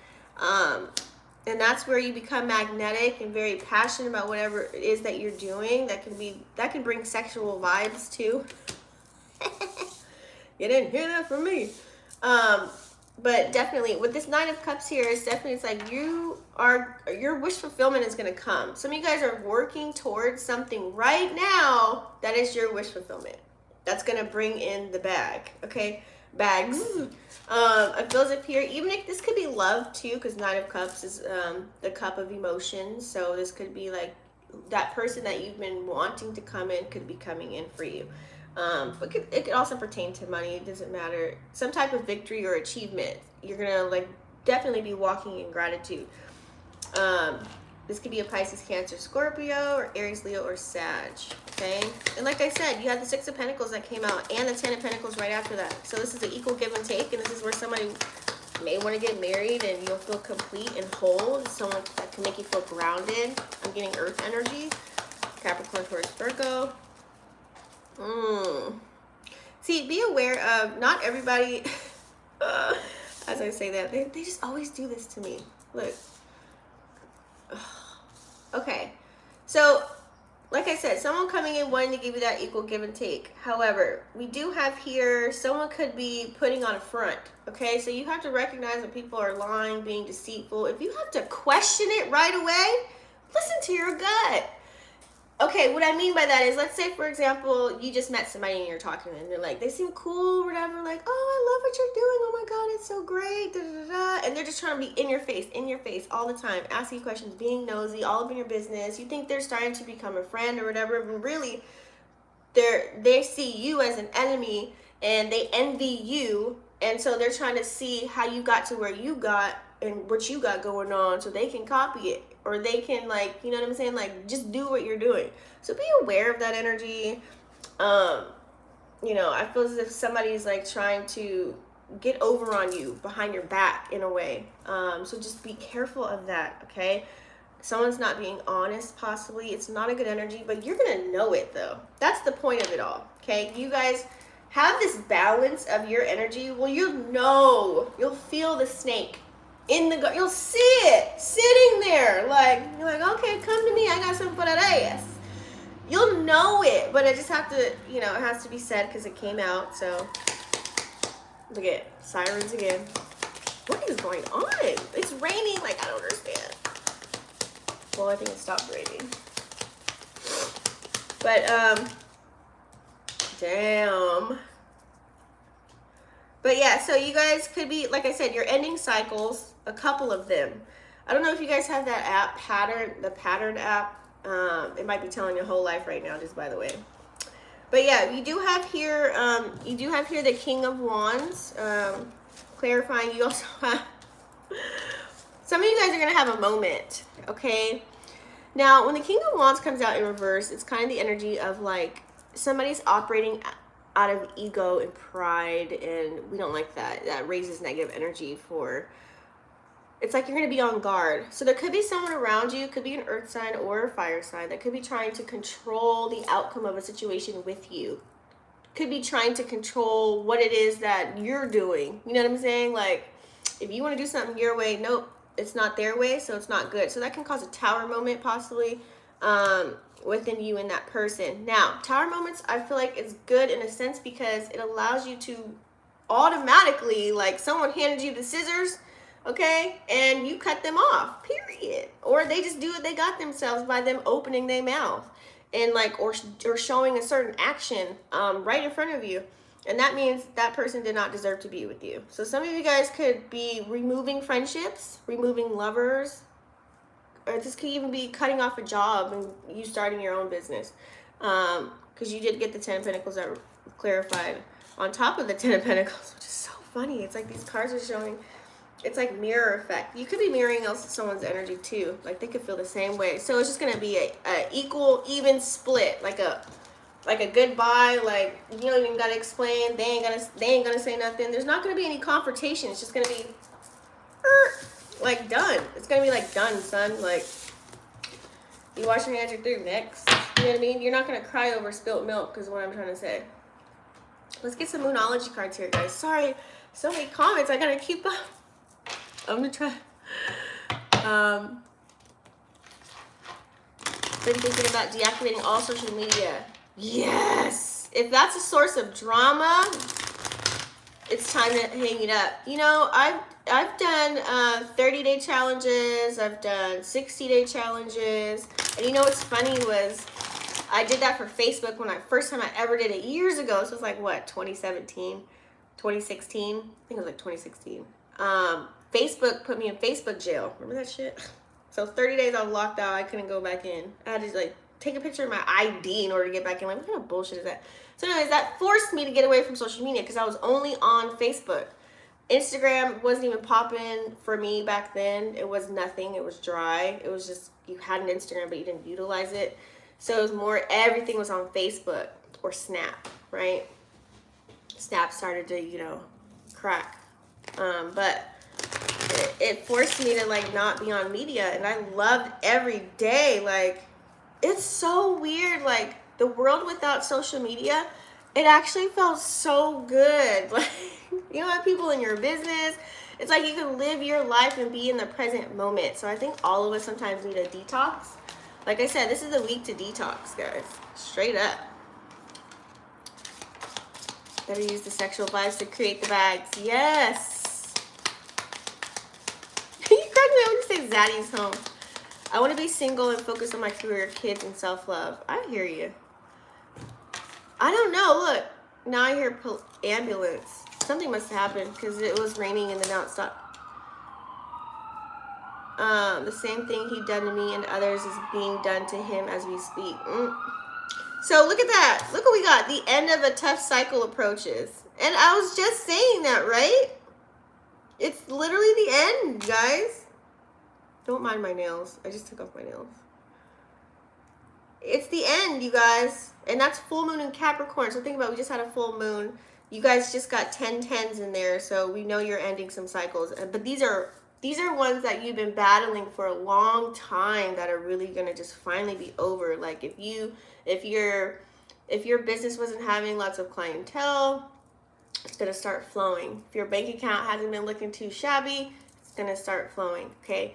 And that's where you become magnetic and very passionate about whatever it is that you're doing. That can bring sexual vibes too. You didn't hear that from me. But definitely with this Nine of Cups here, it's like your wish fulfillment is going to come. Some of you guys are working towards something right now that is your wish fulfillment. That's going to bring in the bag. Okay, bags. It feels up here, even if this could be love too, because Nine of Cups is the cup of emotions. So this could be like that person that you've been wanting to come in could be coming in for you. But it could also pertain to money. It doesn't matter. Some type of victory or achievement. You're gonna like definitely be walking in gratitude. This could be a Pisces, Cancer, Scorpio, or Aries, Leo, or Sag. Okay, and like I said, you have the Six of Pentacles that came out and the Ten of Pentacles right after that. So this is an equal give and take, and this is where somebody may want to get married and you'll feel complete and whole. Someone that can make you feel grounded. I'm getting Earth energy. Capricorn, Taurus, Virgo. See, be aware of not everybody, as I say that, they just always do this to me. Look. Okay. So, like I said, someone coming in wanting to give you that equal give and take. However, we do have here, someone could be putting on a front. Okay, so you have to recognize when people are lying, being deceitful. If you have to question it right away, listen to your gut. Okay, what I mean by that is, let's say, for example, you just met somebody and you're talking to them, and they're like, they seem cool, whatever, like, oh, I love what you're doing, oh my God, it's so great, da, da, da, da. And they're just trying to be in your face all the time, asking questions, being nosy, all up in your business. You think they're starting to become a friend or whatever, but really, they see you as an enemy, and they envy you, and so they're trying to see how you got to where you got, and what you got going on, so they can copy it. Or they can, like, you know what I'm saying? Like, just do what you're doing. So be aware of that energy. You know, I feel as if somebody's, like, trying to get over on you behind your back in a way. So just be careful of that, okay? Someone's not being honest, possibly. It's not a good energy, but you're going to know it, though. That's the point of it all, okay? You guys have this balance of your energy. Well, you know, you'll feel the snake in the garden. You'll see it sitting there, like, you're like, okay, come to me, I got something for that ass. You'll know it, but I just have to, you know, it has to be said because it came out. So look at sirens again. What is going on? It's raining, like, I don't understand. Well, I think it stopped raining, but damn. But yeah, so you guys could be, like I said, you're ending cycles, a couple of them. I don't know if you guys have that app, the Pattern app. It might be telling your whole life right now, just by the way. But yeah, you do have here the King of Wands, clarifying. You also have, some of you guys are going to have a moment, okay? Now, when the King of Wands comes out in reverse, it's kind of the energy of, like, somebody's operating out of ego and pride, and we don't like that. That raises negative energy for, it's like you're going to be on guard. So there could be someone around you, could be an earth sign or a fire sign, that could be trying to control the outcome of a situation with you. Could be trying to control what it is that you're doing. You know what I'm saying? Like, if you want to do something your way, nope, it's not their way, so it's not good. So that can cause a tower moment, possibly, within you and that person. Now, tower moments, I feel like it's good in a sense because it allows you to automatically, like, someone handed you the scissors, okay, and you cut them off, period. Or they just do what they got themselves by them opening their mouth and, like, or showing a certain action right in front of you. And that means that person did not deserve to be with you. So some of you guys could be removing friendships, removing lovers, or this could even be cutting off a job and you starting your own business. Because you did get the 10 of Pentacles that were clarified on top of the 10 of Pentacles, which is so funny. It's like these cards are showing It's like mirror effect. You could be mirroring else someone's energy too. Like they could feel the same way. So it's just gonna be a equal, even split, like a goodbye. Like you don't even gotta explain. They ain't gonna say nothing. There's not gonna be any confrontation. It's just gonna be like done. It's gonna be like done, son. Like you wash your hands, you're through. Next, you know what I mean? You're not gonna cry over spilt milk, is what I'm trying to say. Let's get some Moonology cards here, guys. Sorry, so many comments. I gotta keep up. I'm gonna try. Been thinking about deactivating all social media. Yes! If that's a source of drama, it's time to hang it up. You know, I've done 30-day challenges. I've done 60-day challenges. And you know what's funny was I did that for Facebook when first time I ever did it years ago. This was like, what, 2017? 2016? I think it was like 2016. Facebook put me in Facebook jail. Remember that shit? So 30 days I was locked out. I couldn't go back in. I had to like take a picture of my ID in order to get back in. Like, what kind of bullshit is that? So anyways, that forced me to get away from social media because I was only on Facebook. Instagram wasn't even popping for me back then. It was nothing. It was dry. It was just, you had an Instagram, but you didn't utilize it. So it was more, everything was on Facebook or Snap, right? Snap started to, you know, crack. But it forced me to like not be on media, and I loved every day. Like, it's so weird. Like, the world without social media, it actually felt so good. Like, you know, have people in your business. It's like you can live your life and be in the present moment. So I think all of us sometimes need a detox. Like I said, this is the week to detox, guys. Straight up. Better use the sexual vibes to create the bags. Yes. You crack me up when you say Zaddy's home. I want to be single and focus on my career, kids, and self-love. I hear you. I don't know. Look, now I hear ambulance. Something must have happened because it was raining and then now it stopped. The same thing he done to me and others is being done to him as we speak. So look at that. Look what we got. The end of a tough cycle approaches. And I was just saying that, right? It's literally the end, guys. Don't mind my nails. I just took off my nails. It's the end, you guys. And that's full moon in Capricorn. So think about it. We just had a full moon. You guys just got 10 10s in there. So we know you're ending some cycles. But these are ones that you've been battling for a long time that are really going to just finally be over. Like if your business wasn't having lots of clientele, it's going to start flowing. If your bank account hasn't been looking too shabby, it's going to start flowing. Okay.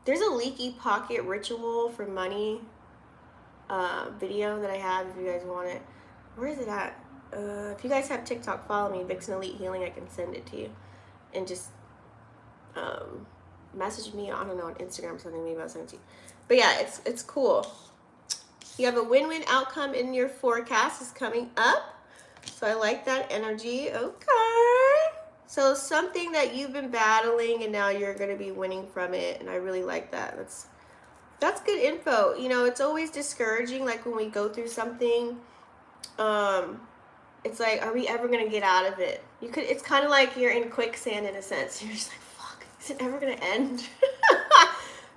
There's a leaky pocket ritual for money video that I have if you guys want it. Where is it at? If you guys have TikTok, follow me, Vixen Elite Healing. I can send it to you. And just message me, I don't know, on Instagram or something. Maybe I'll send it to you. But yeah, it's cool. You have a win-win outcome in your forecast is coming up. So I like that energy. Okay. So something that you've been battling and now you're going to be winning from it. And I really like that. That's good info. You know, it's always discouraging. Like when we go through something, it's like, are we ever going to get out of it? It's kind of like you're in quicksand in a sense. You're just like, fuck, is it ever going to end?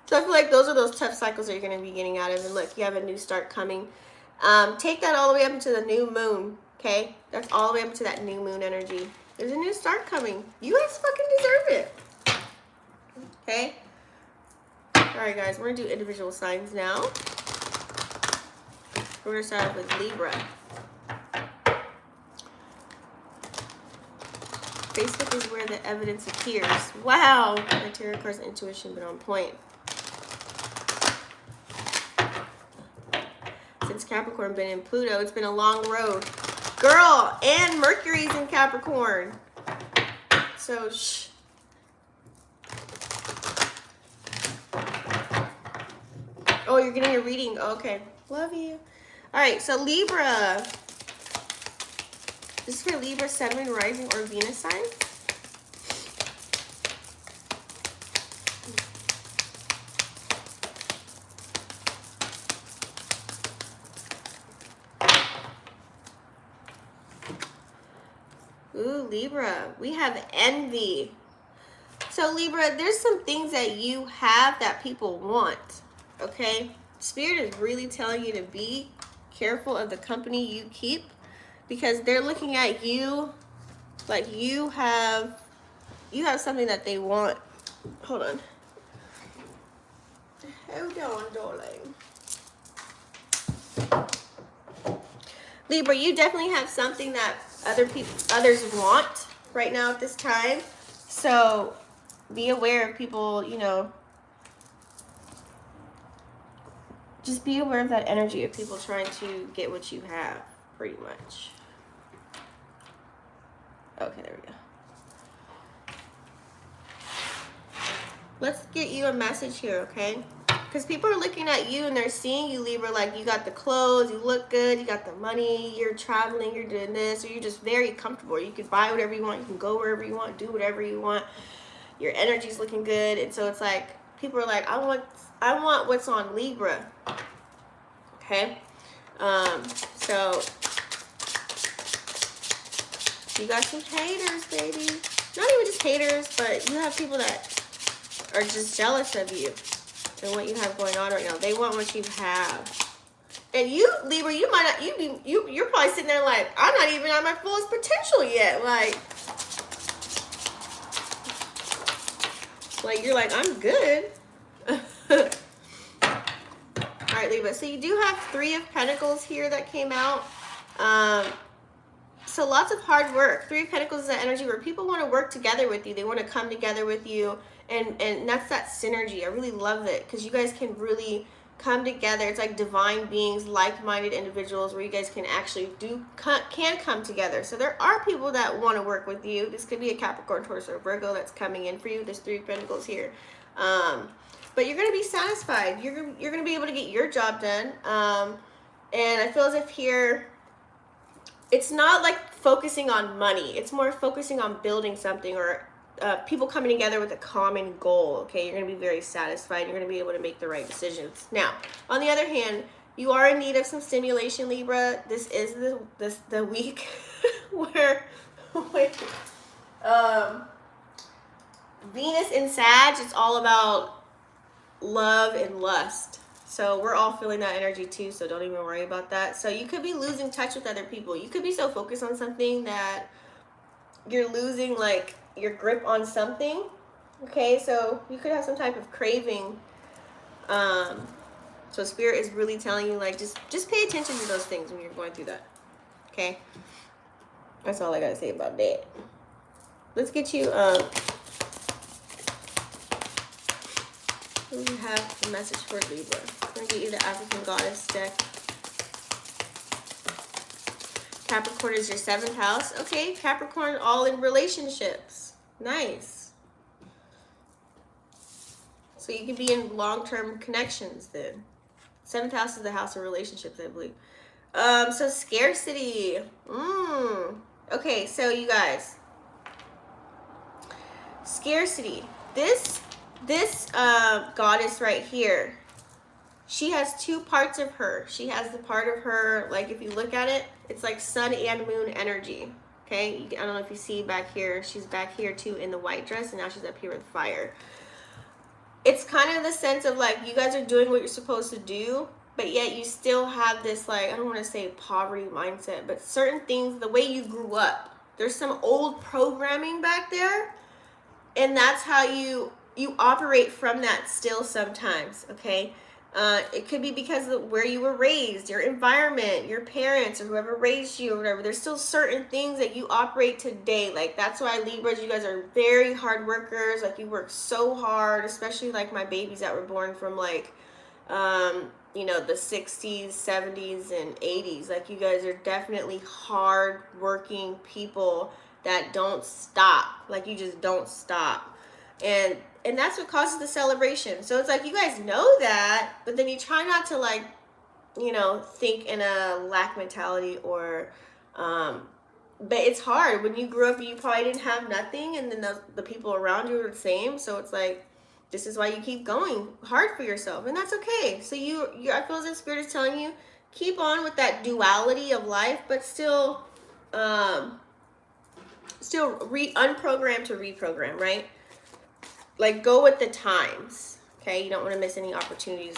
So I feel like those are those tough cycles that you're going to be getting out of. And look, you have a new start coming. Take that all the way up into the new moon. Okay? That's all the way up to that new moon energy. There's a new start coming. You guys fucking deserve it. Okay? Alright, guys. We're going to do individual signs now. We're going to start off with Libra. Facebook is where the evidence appears. Wow! My tarot cards and intuition been on point. Since Capricorn been in Pluto, it's been a long road. Girl, and Mercury's in Capricorn. So, shh. Oh, you're getting a reading. Okay. Love you. All right, so Libra. This is for Libra, Sun, Moon, Rising, or Venus signs. Ooh, Libra. We have envy. So Libra, there's some things that you have that people want, okay? Spirit is really telling you to be careful of the company you keep, because they're looking at you like you have something that they want. Hold on. Hold on, darling. Libra, you definitely have something that others want right now at this time. So be aware of people, you know, just be aware of that energy of people trying to get what you have, pretty much. Okay, there we go. Let's get you a message here, okay? Because people are looking at you and they're seeing you, Libra, like you got the clothes, you look good, you got the money, you're traveling, you're doing this, or you're just very comfortable. You can buy whatever you want, you can go wherever you want, do whatever you want. Your energy's looking good. And so it's like, people are like, I want what's on Libra. Okay? So you got some haters, baby. Not even just haters, but you have people that are just jealous of you and what you have going on right now. They want what you have. And you, Libra, you might not, you're probably sitting there like, I'm not even at my fullest potential yet. Like you're like, I'm good. All right, Libra. So you do have 3 of Pentacles here that came out. So lots of hard work. 3 of Pentacles is that energy where people want to work together with you. They want to come together with you. And that's that synergy. I really love it because you guys can really come together. It's like divine beings, like-minded individuals where you guys can actually can come together. So there are people that want to work with you. This could be a Capricorn, Taurus, or Virgo that's coming in for you. There's 3 of Pentacles here. But you're going to be satisfied. You're going to be able to get your job done. And I feel as if here, it's not like focusing on money. It's more focusing on building something or people coming together with a common goal. Okay, you're going to be very satisfied. You're going to be able to make the right decisions. Now, on the other hand, you are in need of some stimulation, Libra. This is the week where Venus in Sag, it's all about love and lust. So we're all feeling that energy too, so don't even worry about that. So you could be losing touch with other people. You could be so focused on something that you're losing like your grip on something. Okay, so you could have some type of craving. So Spirit is really telling you like just pay attention to those things when you're going through that. Okay, that's all I gotta say about that. Let's get you we have a message for Libra. I'm gonna get you the African Goddess deck. Capricorn is your 7th house. Okay, Capricorn, all in relationships. Nice. So you can be in long-term connections then. 7th house is the house of relationships, I believe. So scarcity. Okay, so you guys. Scarcity. This goddess right here, she has 2 parts of her. She has the part of her, like if you look at it, it's like sun and moon energy. Okay, I don't know if you see back here, she's back here too in the white dress, and now she's up here with fire. It's kind of the sense of like you guys are doing what you're supposed to do, but yet you still have this like, I don't want to say poverty mindset, but certain things, the way you grew up, there's some old programming back there, and that's how you operate from that still sometimes. Okay, it could be because of where you were raised, your environment, your parents, or whoever raised you or whatever. There's still certain things that you operate today. Like that's why Libras, you guys are very hard workers. Like you work so hard, especially like my babies that were born from like you know, the 60s, 70s, and 80s. Like you guys are definitely hard working people that don't stop. Like you just don't stop. And that's what causes the celebration. So it's like you guys know that, but then you try not to like, you know, think in a lack mentality or but it's hard when you grew up. You probably didn't have nothing, and then the people around you are the same. So it's like, this is why you keep going hard for yourself, and that's okay. So I feel as if Spirit is telling you, keep on with that duality of life, but still unprogram to reprogram, right? like, go with the times, okay? You don't want to miss any opportunities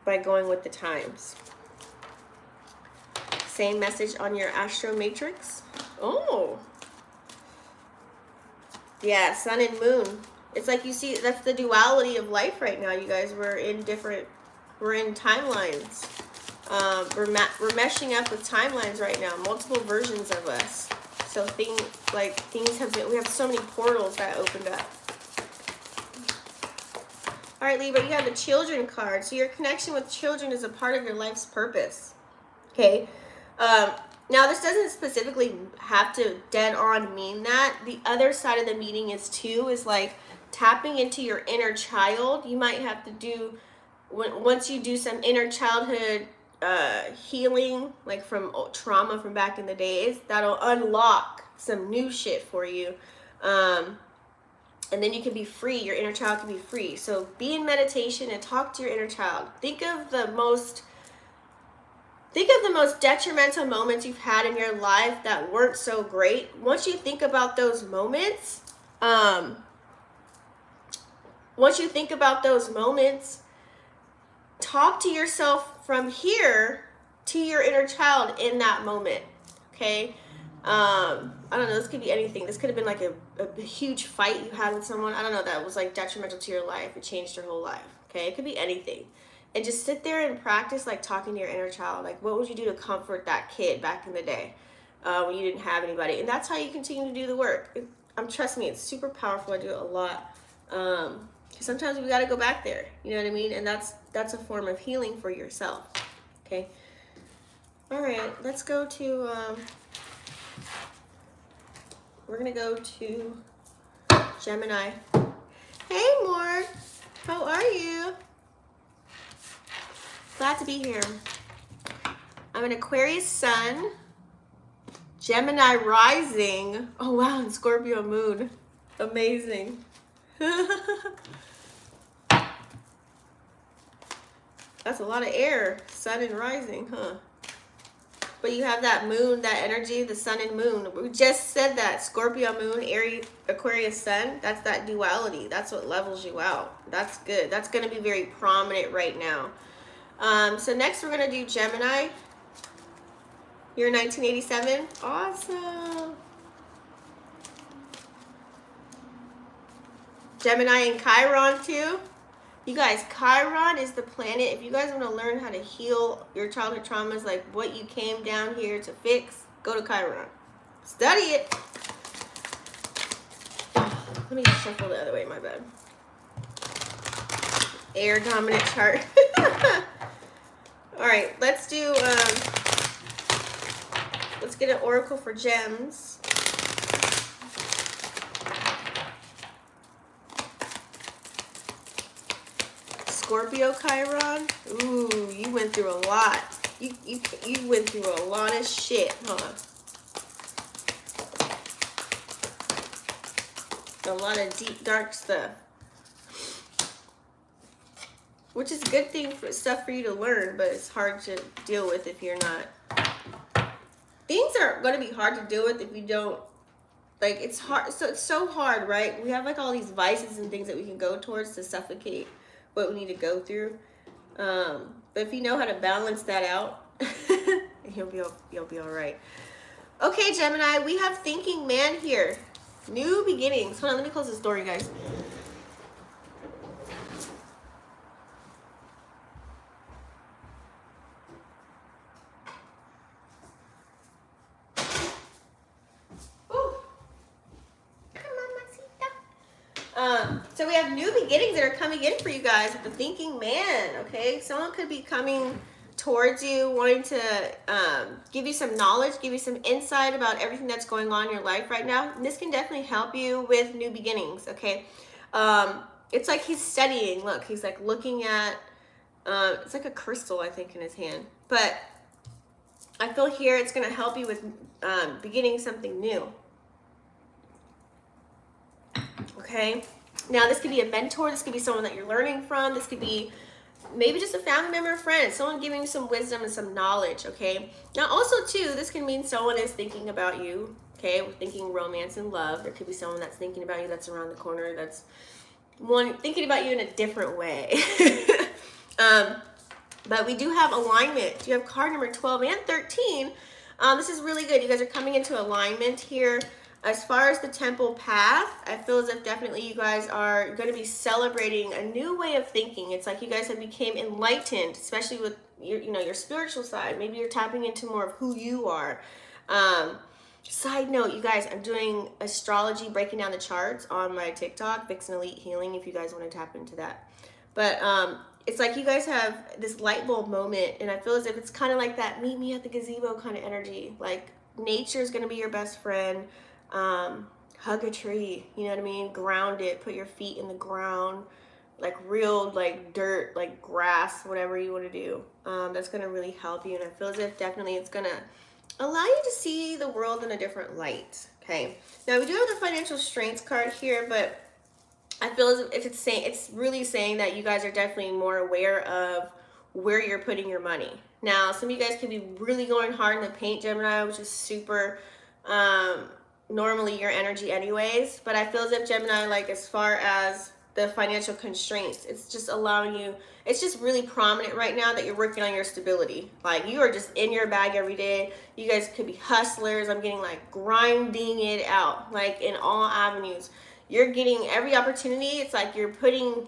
by going with the times. Same message on your astro matrix. Oh. Yeah, sun and moon. It's like, you see, that's the duality of life right now, you guys. We're in timelines. We're meshing up with timelines right now, multiple versions of us. So we have so many portals that opened up. All right, Libra, you have the children card. So your connection with children is a part of your life's purpose. Okay. Now, this doesn't specifically have to dead on mean that. The other side of the meaning is like tapping into your inner child. You might have to do, once you do some inner childhood healing, like from trauma from back in the days, that'll unlock some new shit for you. And then you can be free. Your inner child can be free. So be in meditation and talk to your inner child. Think of the most detrimental moments you've had in your life that weren't so great. Once you think about those moments, talk to yourself from here to your inner child in that moment, okay? I don't know, this could be anything. This could have been like a huge fight you had with someone. I don't know, that was like detrimental to your life. It changed your whole life, okay? It could be anything. And just sit there and practice, like, talking to your inner child. Like, what would you do to comfort that kid back in the day when you didn't have anybody? And that's how you continue to do the work. Trust me, it's super powerful. I do it a lot. Sometimes we got to go back there. You know what I mean? And that's a form of healing for yourself. Okay? All right. Let's go to... we're going to go to Gemini. Hey, Mort. How are you? Glad to be here. I'm an Aquarius sun, Gemini rising. Oh wow, and Scorpio moon. Amazing. That's a lot of air, sun and rising, huh? But you have that moon, that energy, the sun and moon. We just said that. Scorpio moon, Aries, Aquarius sun. That's that duality. That's what levels you out. That's good. That's going to be very prominent right now. So next we're going to do Gemini. You're 1987. Awesome. Gemini and Chiron too. You guys, Chiron is the planet. If you guys want to learn how to heal your childhood traumas, like what you came down here to fix, go to Chiron. Study it. Let me shuffle the other way, my bad. Air dominant chart. All right, let's do, let's get an oracle for gems. Scorpio Chiron. Ooh, you went through a lot. You went through a lot of shit, huh? A lot of deep, dark stuff. Which is a good thing for stuff for you to learn, but it's hard to deal with if you're not. Things are going to be hard to deal with if you don't, like, it's hard. So it's so hard, right? We have like all these vices and things that we can go towards to suffocate what we need to go through. But if you know how to balance that out, you'll be all right. Okay, Gemini, we have thinking man here. New beginnings. Hold on, let me close this door, you guys. So we have new beginnings that are coming in for you guys with the thinking man, okay? Someone could be coming towards you, wanting to give you some knowledge, give you some insight about everything that's going on in your life right now. And this can definitely help you with new beginnings, okay? It's like he's studying. Look, he's like looking at, it's like a crystal, I think, in his hand. But I feel here it's going to help you with beginning something new. Okay, now this could be a mentor, this could be someone that you're learning from, this could be maybe just a family member or friend, someone giving you some wisdom and some knowledge, okay? Now also too, this can mean someone is thinking about you, okay? We're thinking romance and love. There could be someone that's thinking about you that's around the corner, that's thinking about you in a different way. But we do have alignment. You have card number 12 and 13. This is really good. You guys are coming into alignment here. As far as the temple path, I feel as if definitely you guys are going to be celebrating a new way of thinking. It's like you guys have become enlightened, especially with your spiritual side. Maybe you're tapping into more of who you are. Side note, you guys, I'm doing astrology, breaking down the charts on my TikTok, Vixen Elite Healing, if you guys want to tap into that. But it's like you guys have this light bulb moment, and I feel as if it's kind of like that meet me at the gazebo kind of energy. Like nature is going to be your best friend. Hug a tree, you know what I mean? Ground it, put your feet in the ground, like real, like dirt, like grass, whatever you want to do. That's going to really help you. And I feel as if definitely it's going to allow you to see the world in a different light. Okay. Now we do have the financial strength card here, but I feel as if it's really saying that you guys are definitely more aware of where you're putting your money. Now, some of you guys could be really going hard in the paint, Gemini, which is super, normally your energy anyways, but I feel as if Gemini, like as far as the financial constraints, it's just allowing you, it's just really prominent right now that you're working on your stability. Like you are just in your bag every day. You guys could be hustlers. I'm getting like grinding it out, like in all avenues. You're getting every opportunity. It's like you're putting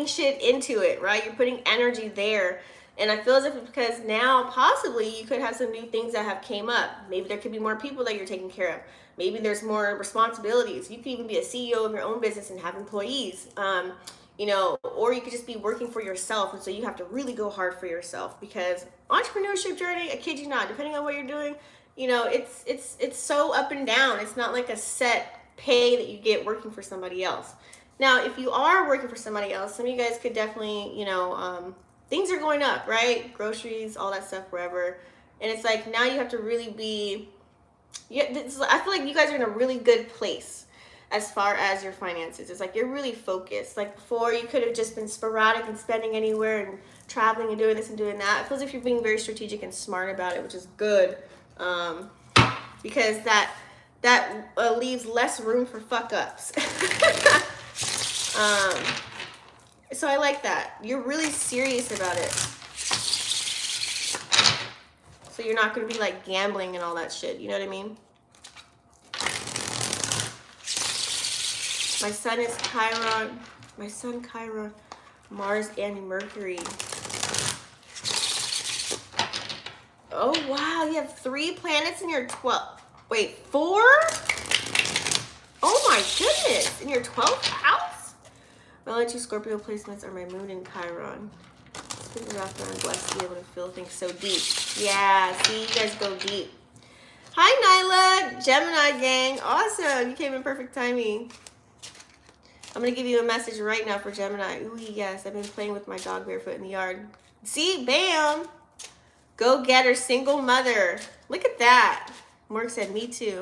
shit into it, right? You're putting energy there. And I feel as if because now possibly you could have some new things that have came up. Maybe there could be more people that you're taking care of. Maybe there's more responsibilities. You could even be a CEO of your own business and have employees, or you could just be working for yourself. And so you have to really go hard for yourself, because entrepreneurship journey, I kid you not, depending on what you're doing, it's so up and down. It's not like a set pay that you get working for somebody else. Now, if you are working for somebody else, some of you guys could definitely, things are going up, right? Groceries, all that stuff, wherever. And it's like now you have to really be, I feel like you guys are in a really good place as far as your finances. It's like you're really focused. Like before, you could have just been sporadic and spending anywhere and traveling and doing this and doing that. It feels like you're being very strategic and smart about it, which is good, because that leaves less room for fuck ups. So I like that. You're really serious about it. So you're not going to be like gambling and all that shit. You know what I mean? My sun is Chiron. My sun, Chiron, Mars, and Mercury. Oh, wow. You have 3 planets in your 12. Wait, 4? Oh, my goodness. In your 12th house? My only 2 Scorpio placements are my moon and Chiron. Speaking of that, I'm blessed to be able to feel things so deep. Yeah, see, you guys go deep. Hi, Nyla. Gemini gang. Awesome. You came in perfect timing. I'm going to give you a message right now for Gemini. Ooh, yes. I've been playing with my dog barefoot in the yard. See? Bam. Go get her, single mother. Look at that. Morg said, me too.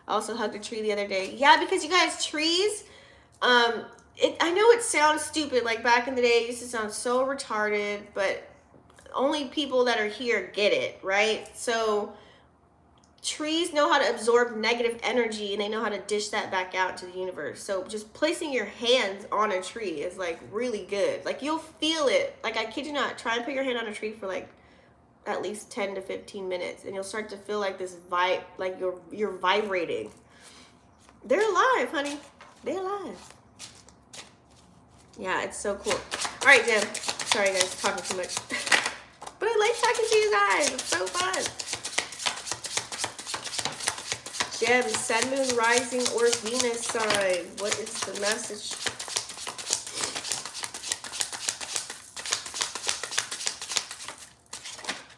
I also hugged a tree the other day. Yeah, because you guys, trees, I know it sounds stupid. Like back in the day, it used to sound so retarded, but only people that are here get it, right? So trees know how to absorb negative energy, and they know how to dish that back out to the universe. So just placing your hands on a tree is like really good. Like you'll feel it. Like I kid you not, try and put your hand on a tree for like at least 10 to 15 minutes, and you'll start to feel like this vibe, like you're vibrating. They're alive, honey. They're alive. Yeah, it's so cool. All right, Jem. Sorry, guys, talking too much. But I like talking to you guys. It's so fun. Jem, Sun, Moon, Rising, or Venus sign. What is the message?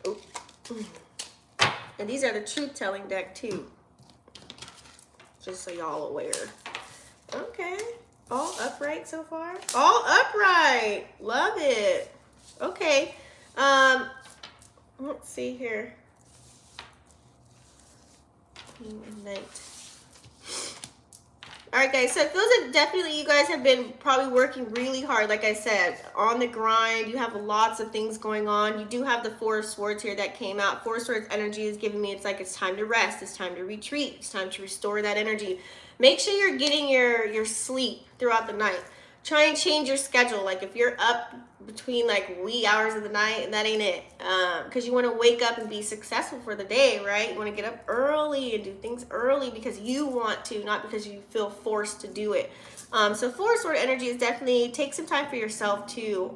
Oh. And these are the truth-telling deck, too. Just so y'all aware. Okay. All upright so far? All upright. Love it. Okay. Let's see here. Night. All right, guys. So it feels like definitely you guys have been probably working really hard. Like I said, on the grind. You have lots of things going on. You do have the 4 of Swords here that came out. 4 of Swords energy is giving me, it's like it's time to rest. It's time to retreat. It's time to restore that energy. Make sure you're getting your sleep throughout the night. try and change your schedule. Like if you're up between like wee hours of the night, that ain't it. Because you want to wake up and be successful for the day, right? You want to get up early and do things early because you want to, not because you feel forced to do it. So 4 sword energy is definitely take some time for yourself too.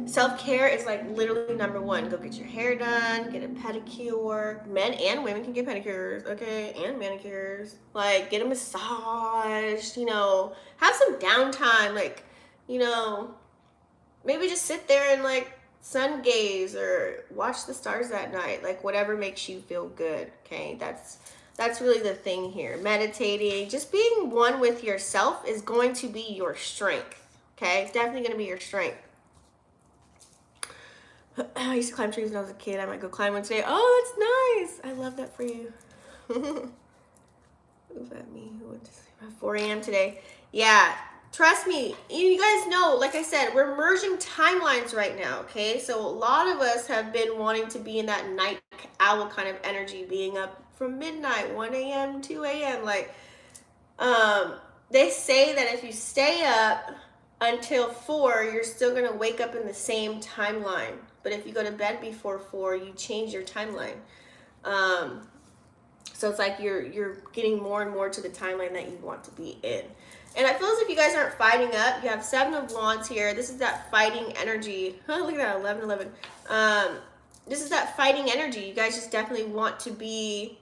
Self-care is like literally number 1. Go get your hair done, get a pedicure. Men and women can get pedicures, okay, and manicures. Like get a massage, you know, have some downtime, like, you know, maybe just sit there and like sun gaze or watch the stars at night, like whatever makes you feel good, okay? That's really the thing here. Meditating, just being one with yourself is going to be your strength, okay? It's definitely going to be your strength. I used to climb trees when I was a kid. I might go climb one today. Oh, that's nice. I love that for you. Who's at me? Who went to sleep at 4 a.m. today? Yeah, trust me. You guys know, like I said, we're merging timelines right now, okay? So a lot of us have been wanting to be in that night owl kind of energy, being up from midnight, 1 a.m., 2 a.m. Like, they say that if you stay up until 4, you're still going to wake up in the same timeline. But if you go to bed before 4, you change your timeline. So it's like you're getting more and more to the timeline that you want to be in. And I feel as if you guys aren't fighting up. You have 7 of Wands here. This is that fighting energy. Oh, look at that, 11. This is that fighting energy. You guys just definitely want to be,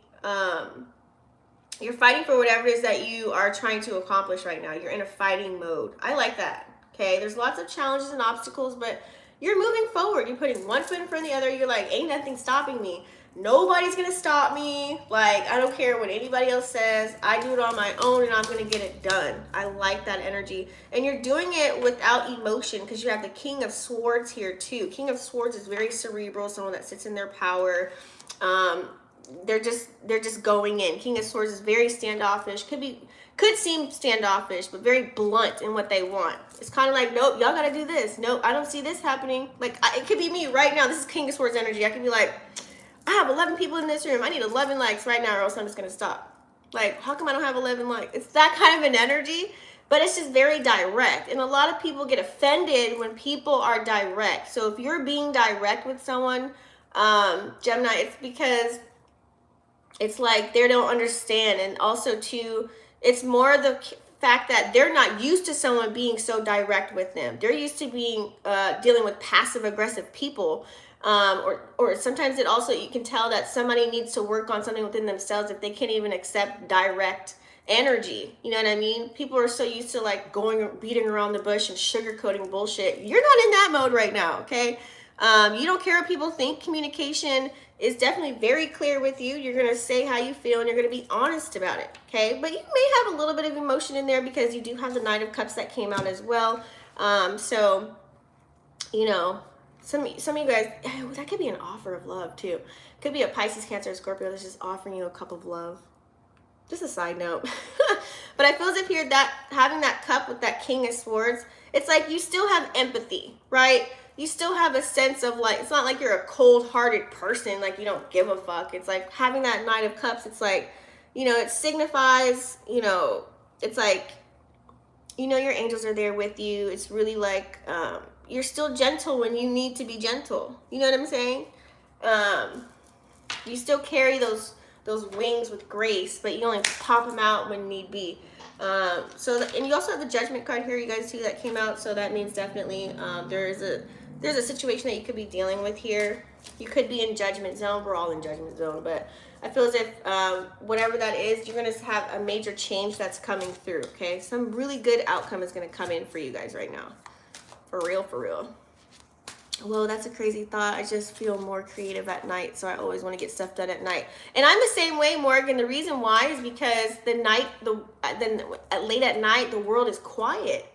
you're fighting for whatever it is that you are trying to accomplish right now. You're in a fighting mode. I like that, okay? There's lots of challenges and obstacles, but you're moving forward. You're putting one foot in front of the other. You're like, ain't nothing stopping me. Nobody's gonna stop me. Like, I don't care what anybody else says. I do it on my own and I'm gonna get it done. I like that energy. And you're doing it without emotion because you have the King of Swords here too. King of Swords is very cerebral, someone that sits in their power. They're just going in. King of Swords is very standoffish. Could seem standoffish, but very blunt in what they want. It's kind of like, nope, y'all gotta do this. Nope, I don't see this happening. Like, it could be me right now. This is King of Swords energy. I could be like, I have 11 people in this room. I need 11 likes right now or else I'm just gonna stop. Like, how come I don't have 11 likes? It's that kind of an energy, but it's just very direct. And a lot of people get offended when people are direct. So if you're being direct with someone, Gemini, it's because it's like they don't understand. And also too, it's more the fact that they're not used to someone being so direct with them. They're used to being dealing with passive aggressive people. Or sometimes it also, you can tell that somebody needs to work on something within themselves if they can't even accept direct energy. You know what I mean? People are so used to like beating around the bush and sugarcoating bullshit. You're not in that mode right now, okay? You don't care what people think. Communication is definitely very clear with you. You're going to say how you feel and you're going to be honest about it, okay? But you may have a little bit of emotion in there because you do have the Knight of Cups that came out as well. So, you know, some of you guys, that could be an offer of love too. Could be a Pisces, Cancer, or Scorpio that's just offering you a cup of love. Just a side note. But I feel as if you're having that cup with that King of Swords, it's like you still have empathy, right? You still have a sense of like, it's not like you're a cold-hearted person, like you don't give a fuck. It's like having that Knight of Cups, it's like, you know, it signifies, you know, it's like, you know, your angels are there with you. It's really like, you're still gentle when you need to be gentle. You know what I'm saying? You still carry those wings with grace, but you only pop them out when need be. And you also have the Judgment card here, you guys see that came out. So that means definitely there's a situation that you could be dealing with here. You could be in Judgment Zone. We're all in Judgment Zone, but I feel as if whatever that is, you're going to have a major change that's coming through, okay? Some really good outcome is going to come in for you guys right now. For real, for real. Whoa, that's a crazy thought. I just feel more creative at night, so I always want to get stuff done at night. And I'm the same way, Morgan. The reason why is because late at night, the world is quiet.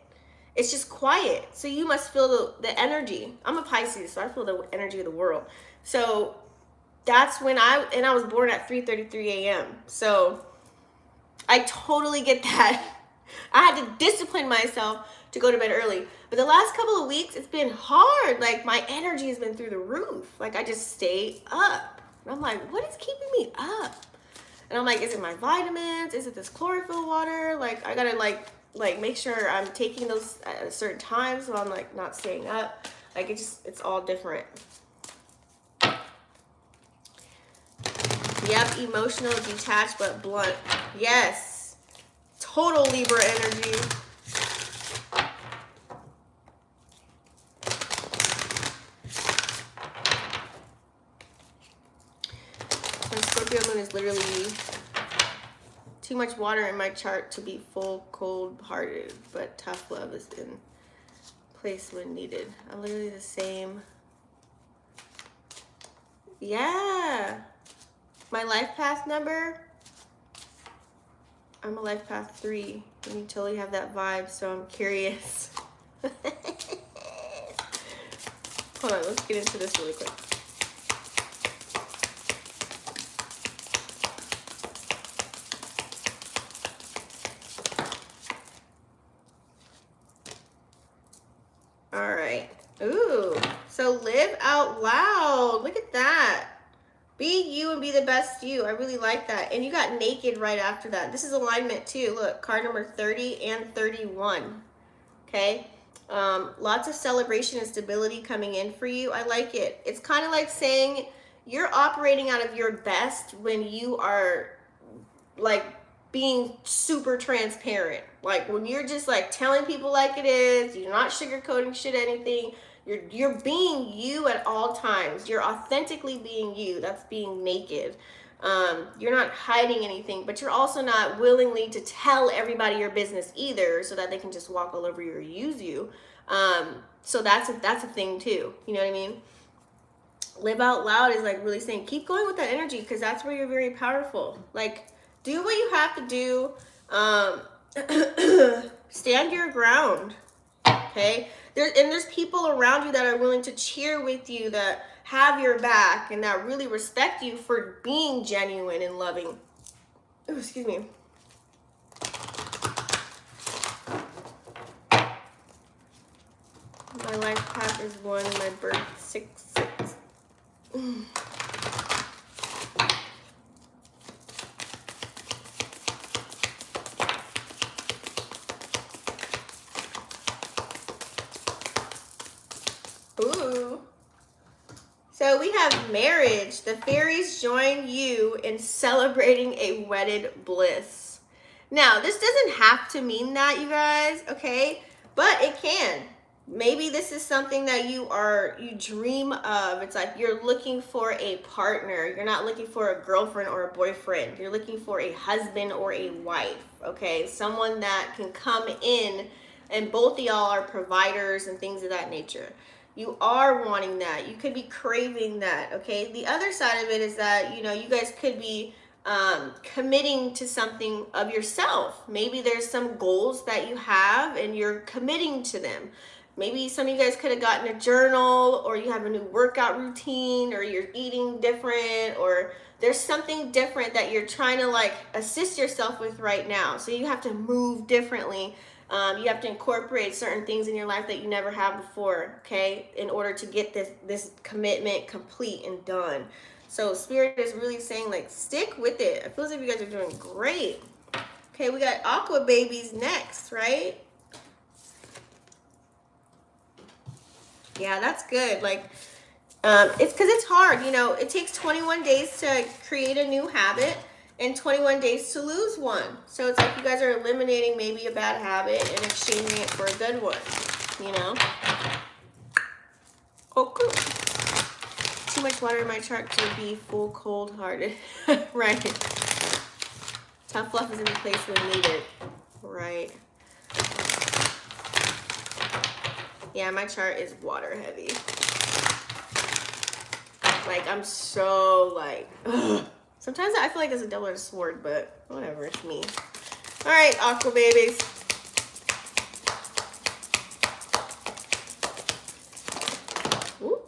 It's just quiet. So you must feel the energy. I'm a Pisces, so I feel the energy of the world. So that's when I was born at 3:33 a.m. So I totally get that. I had to discipline myself to go to bed early. But the last couple of weeks, it's been hard. Like, my energy has been through the roof. Like, I just stay up. And I'm like, what is keeping me up? And I'm like, is it my vitamins? Is it this chlorophyll water? Like, I gotta, like, like make sure I'm taking those at certain times while I'm like not staying up. Like it's all different. Yep, emotional, detached, but blunt. Yes. Total Libra energy. My Scorpio moon is literally too much water in my chart to be full, cold-hearted, but tough love is in place when needed. I'm literally the same. Yeah. My life path number, I'm a life path 3, and you totally have that vibe, so I'm curious. Hold on, let's get into this really quick. All right. Ooh, so live out loud. Look at that. Be you and be the best you. I really like that. And you got naked right after that. This is alignment too. Look, card number 30 and 31. Okay. Lots of celebration and stability coming in for you. I like it. It's kind of like saying you're operating out of your best when you are like being super transparent. Like when you're just like telling people like it is, you're not sugarcoating shit, anything. You're being you at all times. You're authentically being you. That's being naked. You're not hiding anything, but you're also not willingly to tell everybody your business either, so that they can just walk all over you or use you. So that's a thing too. You know what I mean? Live out loud is like really saying keep going with that energy, because that's where you're very powerful. Like do what you have to do. Stand your ground. Okay. There's people around you that are willing to cheer with you, that have your back, and that really respect you for being genuine and loving. Oh, excuse me. My life path is 1, my birth 6, 6. Ooh. So we have marriage. The fairies join you in celebrating a wedded bliss. Now, this doesn't have to mean that, you guys, okay? But it can. Maybe this is something that you dream of. It's like you're looking for a partner. You're not looking for a girlfriend or a boyfriend. You're looking for a husband or a wife, okay? Someone that can come in, and both of y'all are providers and things of that nature. You are wanting that. You could be craving that, okay? The other side of it is that, you know, you guys could be committing to something of yourself. Maybe there's some goals that you have and you're committing to them. Maybe some of you guys could have gotten a journal, or you have a new workout routine, or you're eating different, or there's something different that you're trying to like assist yourself with right now. So you have to move differently. You have to incorporate certain things in your life that you never have before, okay, in order to get this commitment complete and done. So Spirit is really saying, like, stick with it. It feels like you guys are doing great. Okay, we got Aqua babies next, right? Yeah, that's good. Like, it's because it's hard. You know, it takes 21 days to create a new habit and 21 days to lose one. So it's like you guys are eliminating maybe a bad habit and exchanging it for a good one, you know? Oh, cool. Too much water in my chart to be full cold-hearted. Right. Tough love is in place when needed. Right. Yeah, my chart is water heavy. Like, I'm so like, ugh. Sometimes I feel like it's a double-edged sword, but whatever, it's me. All right, Aqua babies. Ooh.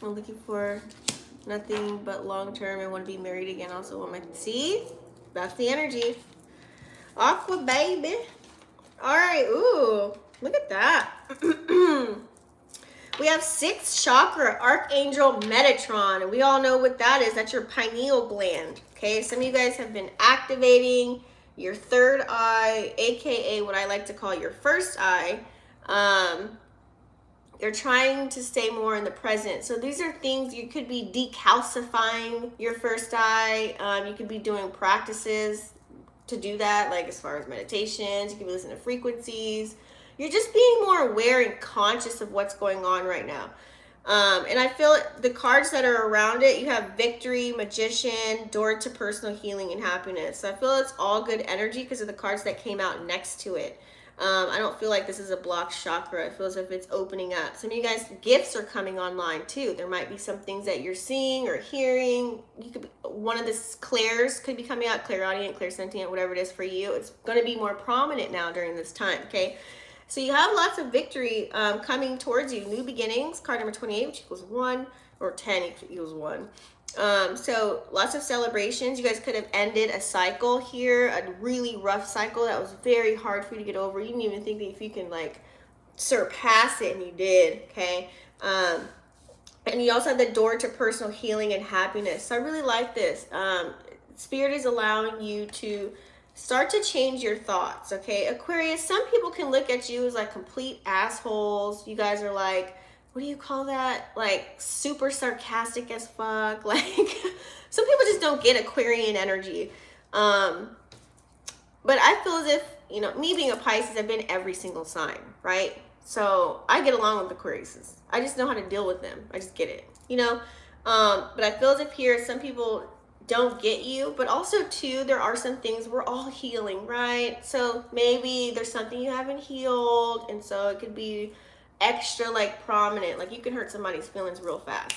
I'm looking for nothing but long-term and want to be married again. Also want my, see? That's the energy. Aqua baby. All right. Ooh, look at that. We have 6th chakra, Archangel Metatron, and we all know what that is. That's your pineal gland, okay? Some of you guys have been activating your 3rd eye, aka what I like to call your 1st eye. You're trying to stay more in the present. So these are things you could be decalcifying your 1st eye. You could be doing practices to do that, like as far as meditations. You can be listening to frequencies. You're just being more aware and conscious of what's going on right now. And I feel the cards that are around it, you have Victory, Magician, Door to Personal Healing and Happiness. So I feel it's all good energy because of the cards that came out next to it. I don't feel like this is a blocked chakra. It feels as if it's opening up. Some of you guys, gifts are coming online too. There might be some things that you're seeing or hearing. You could be, one of the clairs could be coming out, clairaudient, clairsentient, whatever it is for you. It's going to be more prominent now during this time, okay? So you have lots of victory coming towards you. New beginnings, card number 28, which equals 1, or 10 equals 1. So lots of celebrations. You guys could have ended a cycle here, a really rough cycle that was very hard for you to get over. You didn't even think that if you can like surpass it, and you did, okay? And you also have the door to personal healing and happiness. So I really like this. Spirit is allowing you to start to change your thoughts, okay? Aquarius, some people can look at you as like complete assholes. You guys are like, what do you call that? Like super sarcastic as fuck. Like some people just don't get Aquarian energy. But I feel as if, you know, me being a Pisces, I've been every single sign, right? So I get along with Aquariuses. I just know how to deal with them. I just get it, you know? But I feel as if here, some people don't get you, but also too, there are some things we're all healing, right? So maybe there's something you haven't healed, and so it could be extra like prominent, like you can hurt somebody's feelings real fast.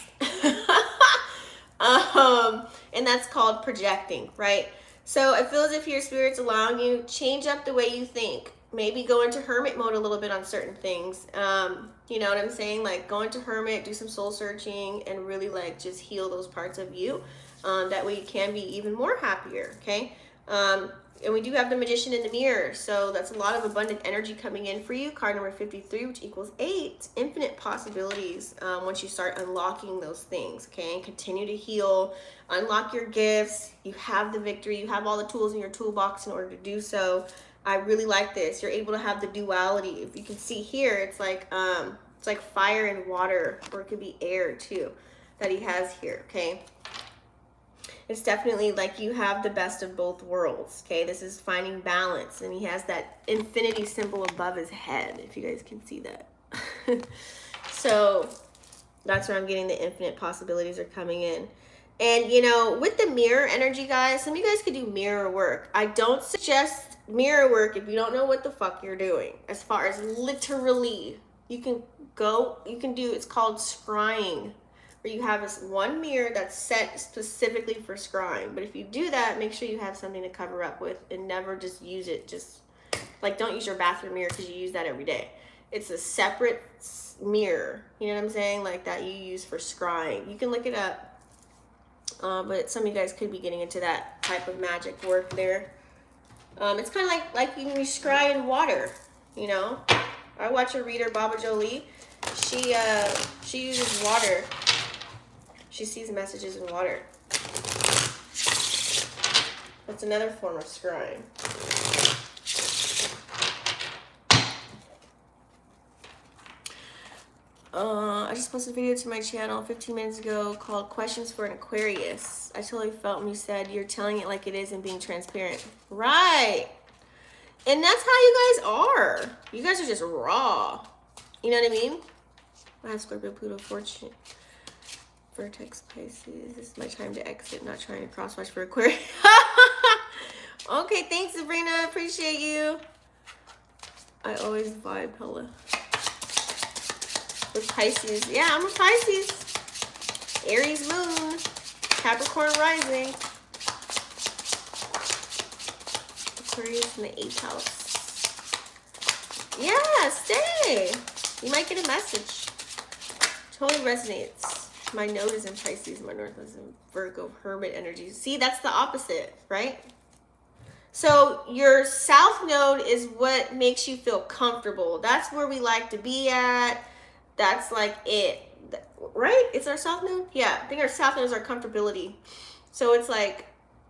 And that's called projecting, right? So I feel as if your spirit's allowing you to change up the way you think. Maybe go into hermit mode a little bit on certain things. You know what I'm saying? Like go into hermit, do some soul searching, and really like just heal those parts of you. That way you can be even more happier, okay? And we do have the Magician in the mirror, so that's a lot of abundant energy coming in for you. Card number 53, which equals 8. Infinite possibilities once you start unlocking those things, okay? And continue to heal, unlock your gifts. You have the victory. You have all the tools in your toolbox in order to do so. I really like this. You're able to have the duality. If you can see here, it's like fire and water, or it could be air too, that he has here, okay? It's definitely like you have the best of both worlds, okay? This is finding balance, and he has that infinity symbol above his head, if you guys can see that. So that's where I'm getting the infinite possibilities are coming in. And, you know, with the mirror energy, guys, some of you guys could do mirror work. I don't suggest mirror work if you don't know what the fuck you're doing. As far as literally, you can do, it's called scrying. You have this one mirror that's set specifically for scrying. But if you do that, make sure you have something to cover up with, and never just use it. Just like, don't use your bathroom mirror because you use that every day. It's a separate mirror, you know what I'm saying, like that you use for scrying. You can look it up, but some of you guys could be getting into that type of magic work there. It's kind of like you scry in water, you know. I watch a reader, Baba Jolie. She uses water. She sees messages in water. That's another form of scrying. I just posted a video to my channel 15 minutes ago called Questions for an Aquarius. I totally felt when you said you're telling it like it is and being transparent. Right. And that's how you guys are. You guys are just raw. You know what I mean? I have Scorpio, Pluto, Fortune, Vertex, Pisces. This is my time to exit, not trying to cross-watch for Aquarius. Okay, thanks, Sabrina. Appreciate you. I always vibe hella with Pisces. Yeah, I'm a Pisces. Aries moon. Capricorn rising. Aquarius in the 8th house. Yeah, stay. You might get a message. Totally resonates. My node is in Pisces. My north is in Virgo. Hermit energy. See, that's the opposite, right? So your south node is what makes you feel comfortable. That's where we like to be at. That's like it, right? It's our south node? Yeah, I think our south node is our comfortability. So it's like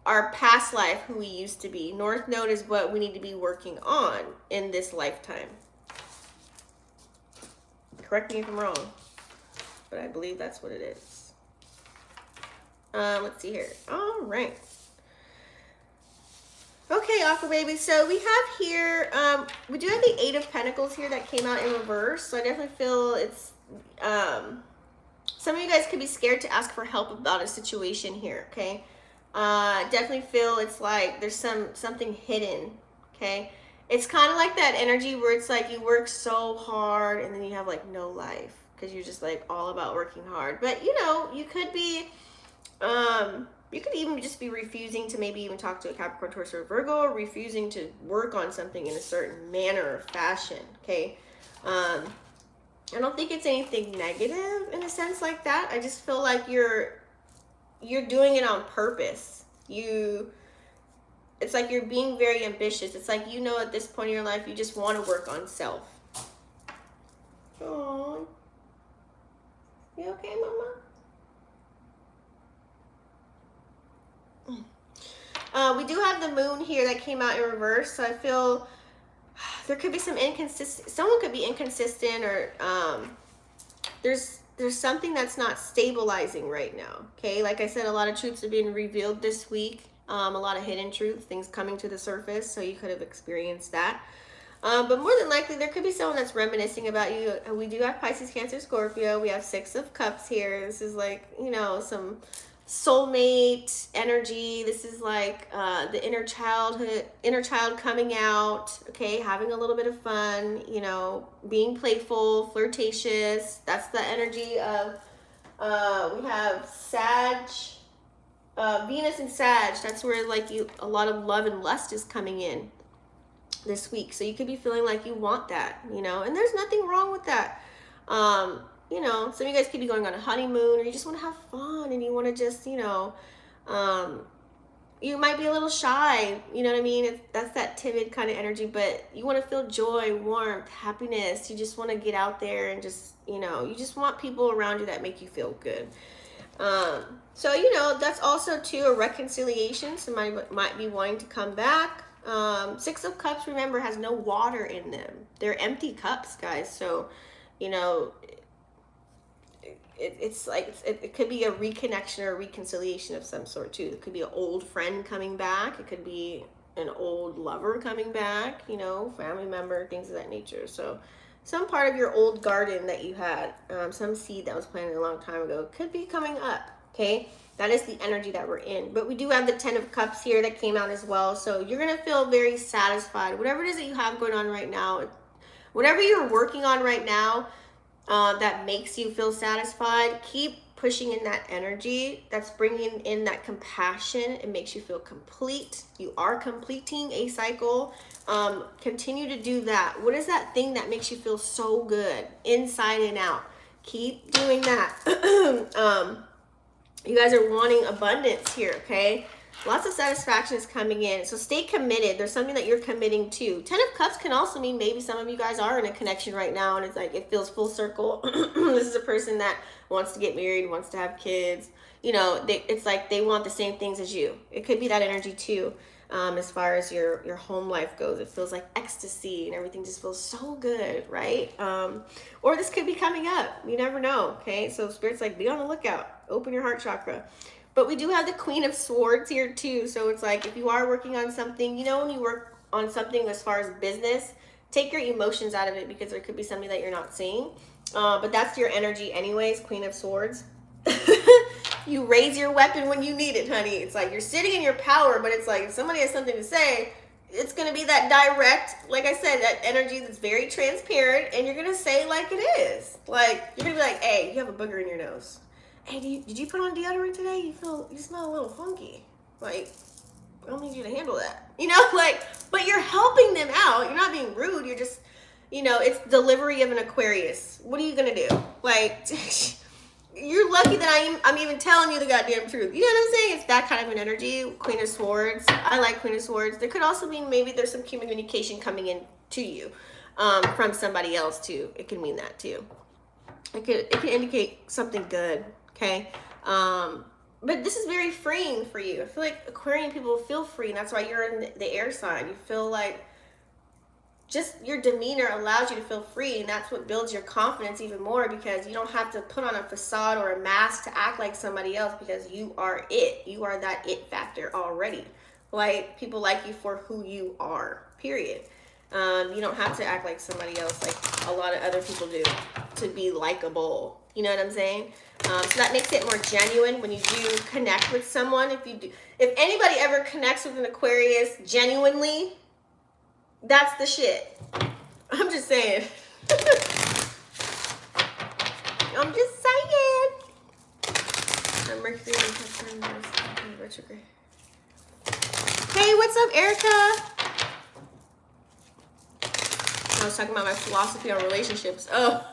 our past life, who we used to be. North node is what we need to be working on in this lifetime. Correct me if I'm wrong, but I believe that's what it is. Let's see here. All right. Okay, Aqua Baby, so we have here, we do have the Eight of Pentacles here that came out in reverse, so I definitely feel it's, some of you guys could be scared to ask for help about a situation here, okay? Definitely feel it's like there's something hidden, okay? It's kind of like that energy where it's like you work so hard and then you have like no life because you're just like all about working hard. But, you know, you could be... you could even just be refusing to maybe even talk to a Capricorn, Taurus, or Virgo, or refusing to work on something in a certain manner or fashion, okay? I don't think it's anything negative in a sense like that. I just feel like you're doing it on purpose. It's like you're being very ambitious. It's like, you know, at this point in your life, you just want to work on self. Oh, you okay, Mama? We do have the moon here that came out in reverse, so I feel there could be some inconsistent. Someone could be inconsistent, or there's something that's not stabilizing right now. Okay, like I said, a lot of truths are being revealed this week. A lot of hidden truths, things coming to the surface. So you could have experienced that. But more than likely, there could be someone that's reminiscing about you. We do have Pisces, Cancer, Scorpio. We have Six of Cups here. This is like, you know, some soulmate energy. This is like the inner child coming out, okay, having a little bit of fun, you know, being playful, flirtatious. That's the energy of we have Sag, Venus and Sag. That's where like a lot of love and lust is coming in this week. So you could be feeling like you want that, you know, and there's nothing wrong with that. You know, some of you guys could be going on a honeymoon, or you just want to have fun and you want to just, you know, you might be a little shy, you know what I mean? That's that timid kind of energy, but you want to feel joy, warmth, happiness. You just want to get out there and just, you know, you just want people around you that make you feel good. So, you know, that's also too a reconciliation. Somebody might be wanting to come back. Six of Cups, remember, has no water in them. They're empty cups, guys. So, you know, it's like it could be a reconnection or a reconciliation of some sort too. It could be an old friend coming back. It could be an old lover coming back, you know, family member, things of that nature. So some part of your old garden that you had, some seed that was planted a long time ago, could be coming up, okay? That is the energy that we're in. But we do have the Ten of Cups here that came out as well. So you're going to feel very satisfied. Whatever it is that you have going on right now, whatever you're working on right now, that makes you feel satisfied, keep pushing in that energy. That's bringing in that compassion. It makes you feel complete. You are completing a cycle. Continue to do that. What is that thing that makes you feel so good inside and out? Keep doing that. You guys are wanting abundance here, okay? Lots of satisfaction is coming in. So stay committed. There's something that you're committing to. Ten of Cups can also mean maybe some of you guys are in a connection right now and it's like it feels full circle. This is a person that wants to get married, wants to have kids. You know, it's like they want the same things as you. It could be that energy too. As far as your home life goes, it feels like ecstasy and everything just feels so good, right? Or this could be coming up. You never know, okay? So Spirit's like, be on the lookout. Open your heart chakra. But we do have the Queen of Swords here too. So it's like if you are working on something, you know, when you work on something as far as business, take your emotions out of it because there could be something that you're not seeing. But that's your energy anyways, Queen of Swords. You raise your weapon when you need it, honey. It's like you're sitting in your power, but it's like if somebody has something to say, it's going to be that direct, like I said, that energy that's very transparent, and you're going to say like it is. Like, you're going to be like, hey, you have a booger in your nose. Hey, did you put on deodorant today? You smell a little funky. Like, I don't need you to handle that. You know, like, but you're helping them out. You're not being rude. You're just, you know, it's delivery of an Aquarius. What are you going to do? Like, you're lucky that I'm even telling you the goddamn truth. You know what I'm saying? It's that kind of an energy. Queen of Swords. I like Queen of Swords. There could also mean maybe there's some communication coming in to you from somebody else too. It can mean that too. It can indicate something good. Okay. But this is very freeing for you. I feel like Aquarian people feel free, and that's why you're in the air sign. You feel like just your demeanor allows you to feel free, and that's what builds your confidence even more, because you don't have to put on a facade or a mask to act like somebody else, because you are it. You are that it factor already. Like, people like you for who you are, period. You don't have to act like somebody else like a lot of other people do to be likable. You know what I'm saying? So that makes it more genuine when you do connect with someone. If anybody ever connects with an Aquarius genuinely, that's the shit. I'm just saying. I'm just saying. Mercury and retrograde. Hey, what's up, Erica? I was talking about my philosophy on relationships. Oh.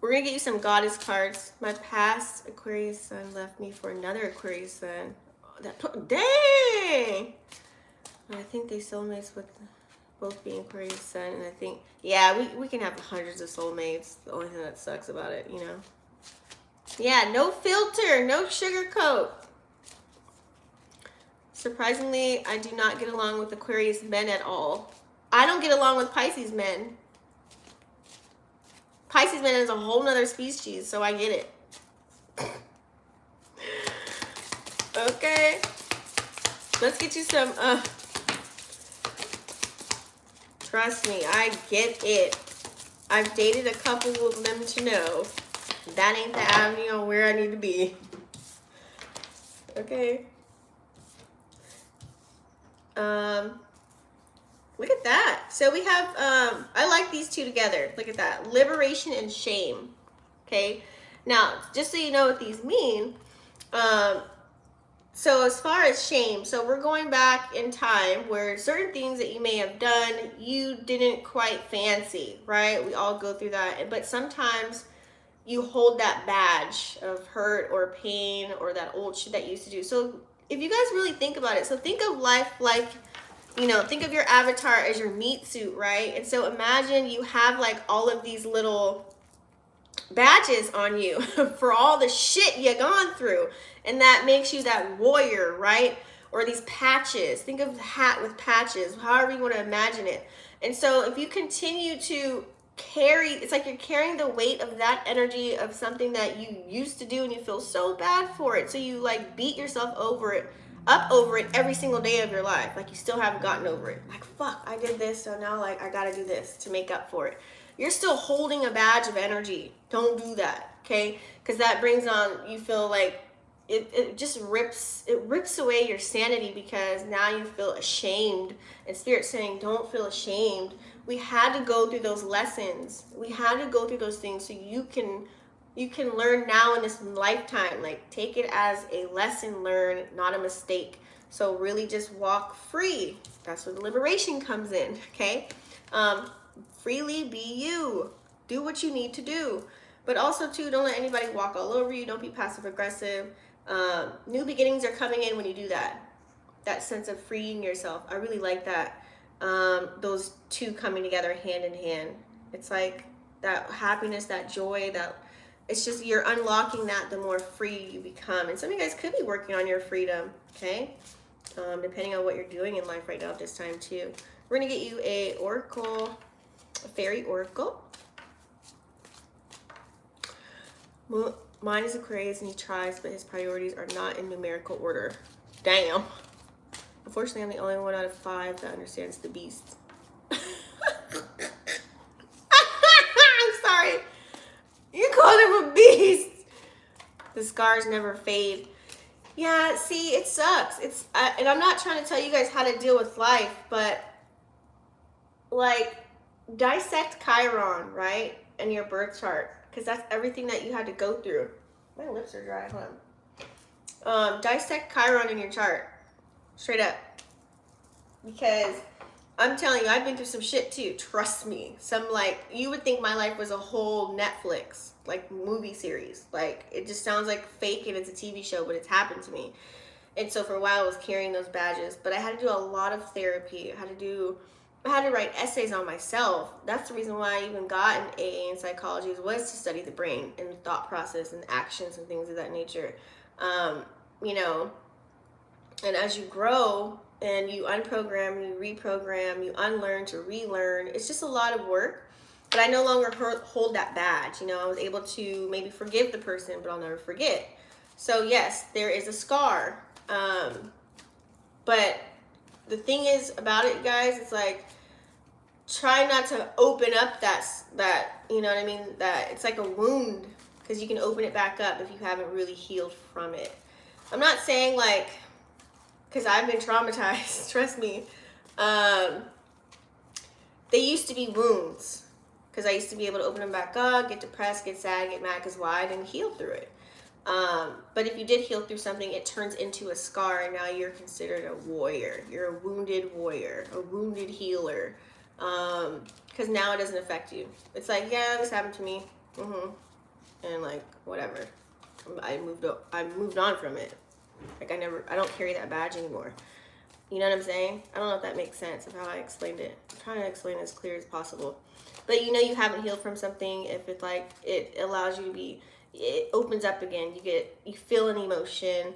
We're going to get you some goddess cards. My past Aquarius sun left me for another Aquarius sun. Dang! I think they soulmates with both being Aquarius sun, and I think, yeah, we can have hundreds of soulmates. The only thing that sucks about it, you know. Yeah, no filter, no sugarcoat. Surprisingly, I do not get along with Aquarius men at all. I don't get along with Pisces men. Pisces men is a whole nother species, so I get it. Okay. Let's get you some, trust me, I get it. I've dated a couple of them to know that ain't the avenue where I need to be. Okay. Look at that. So we have, I like these two together. Look at that. Liberation and shame. Okay. Now, just so you know what these mean, so as far as shame, so we're going back in time where certain things that you may have done, you didn't quite fancy, right? We all go through that. But sometimes you hold that badge of hurt or pain or that old shit that you used to do. So if you guys really think about it, so think of life like, you know, think of your avatar as your meat suit, right? And so imagine you have like all of these little badges on you for all the shit you gone through, and that makes you that warrior, right? Or these patches. Think of the hat with patches, however you want to imagine it. And so if you continue to carry, it's like you're carrying the weight of that energy of something that you used to do and you feel so bad for it, so you like beat yourself up over it every single day of your life, like you still haven't gotten over it. Like, fuck, I did this, so now like I gotta do this to make up for it. You're still holding a badge of energy. Don't do that, okay? Because that brings on, you feel like it just rips away your sanity, because now you feel ashamed, and Spirit's saying don't feel ashamed. We had to go through those lessons. We had to go through those things so you can learn now in this lifetime. Like, take it as a lesson learned, not a mistake. So really just walk free. That's where the liberation comes in, okay? Freely be you. Do what you need to do. But also, too, don't let anybody walk all over you. Don't be passive aggressive. New beginnings are coming in when you do that. That sense of freeing yourself. I really like that. Those two coming together hand in hand. It's like that happiness, that joy, that it's just you're unlocking that the more free you become. And some of you guys could be working on your freedom, okay? Depending on what you're doing in life right now at this time too. We're gonna get you a oracle, a fairy oracle. Mine is Aquarius and he tries, but his priorities are not in numerical order. Damn. Unfortunately, I'm the only one out of 5 that understands the beast. I'm sorry. You called him a beast. The scars never fade. Yeah, see, it sucks. And I'm not trying to tell you guys how to deal with life, but like, dissect Chiron, right? And your birth chart, because that's everything that you had to go through. My lips are dry, huh? Dissect Chiron in your chart. Straight up. Because I'm telling you, I've been through some shit too. Trust me. Some, like, you would think my life was a whole Netflix, like, movie series. Like, it just sounds like fake and it's a TV show, but it's happened to me. And so for a while I was carrying those badges, but I had to do a lot of therapy. I had to write essays on myself. That's the reason why I even got an AA in psychology, was to study the brain and the thought process and actions and things of that nature. You know, and as you grow and you unprogram, you reprogram, you unlearn to relearn, it's just a lot of work. But I no longer hold that badge. You know, I was able to maybe forgive the person, but I'll never forget. So yes, there is a scar. But the thing is about it, guys, it's like, try not to open up that, you know what I mean? That it's like a wound, because you can open it back up if you haven't really healed from it. I'm not saying like, because I've been traumatized, trust me. They used to be wounds, because I used to be able to open them back up, get depressed, get sad, get mad, because why? I didn't heal through it. But if you did heal through something, it turns into a scar, and now you're considered a warrior. You're a wounded warrior, a wounded healer. Because now it doesn't affect you. It's like, yeah, this happened to me. And like, whatever. I moved on from it. Like, I don't carry that badge anymore. You know what I'm saying? I don't know if that makes sense of how I explained it. I'm trying to explain it as clear as possible. But you know you haven't healed from something if it, like, it allows you to be, it opens up again. You feel an emotion.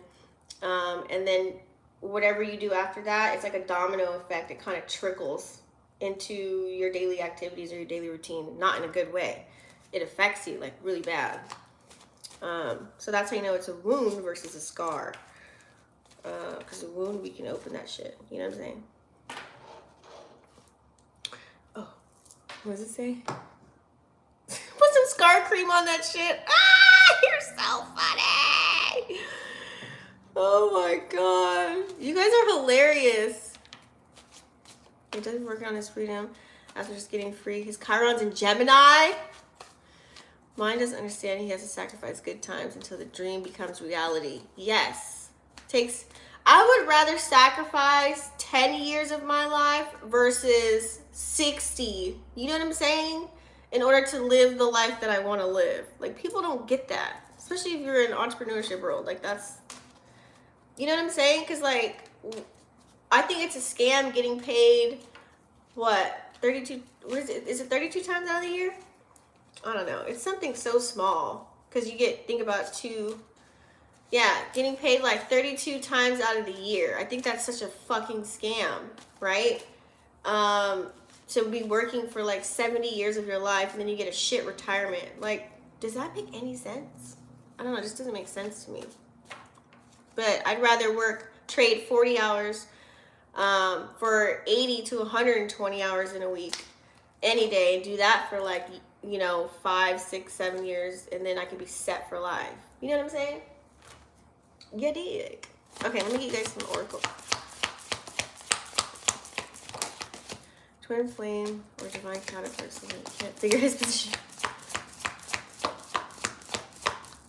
And then whatever you do after that, it's like a domino effect. It kind of trickles into your daily activities or your daily routine, not in a good way. It affects you, like, really bad. So that's how you know it's a wound versus a scar. Because a wound, we can open that shit. You know what I'm saying? Oh, what does it say? Put some scar cream on that shit. Ah, you're so funny. Oh my god. You guys are hilarious. It doesn't work on his freedom after just getting free. His Chiron's in Gemini. Mine doesn't understand he has to sacrifice good times until the dream becomes reality. Yes. I would rather sacrifice 10 years of my life versus 60. You know what I'm saying? In order to live the life that I want to live. Like, people don't get that. Especially if you're in entrepreneurship world. Like, that's, you know what I'm saying? Because, like, I think it's a scam getting paid, what, 32, what is it? Is it 32 times out of the year? I don't know. It's something so small. Because you think about getting paid like 32 times out of the year. I think that's such a fucking scam, right? To be working for like 70 years of your life and then you get a shit retirement. Like, does that make any sense? I don't know. It just doesn't make sense to me. But I'd rather trade 40 hours for 80 to 120 hours in a week any day, and do that for like, you know, 5, 6, 7 years, and then I could be set for life. You know what I'm saying? You dig. Okay, let me get you guys some oracle. Twin flame or divine counterpart. Can't figure his position.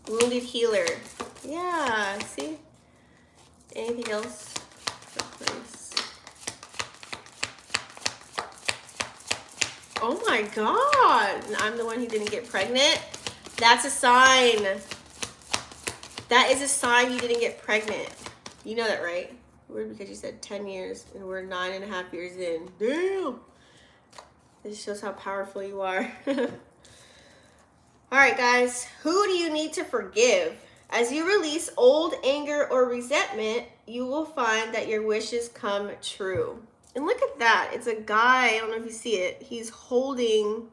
Wounded healer. Yeah, see? Anything else? Oh my god. I'm the one who didn't get pregnant. That's a sign. That is a sign you didn't get pregnant. You know that, right? Weird, because you said 10 years and we're 9.5 years in. Damn. This shows how powerful you are. All right, guys. Who do you need to forgive? As you release old anger or resentment, you will find that your wishes come true. And look at that. It's a guy. I don't know if you see it. He's holding,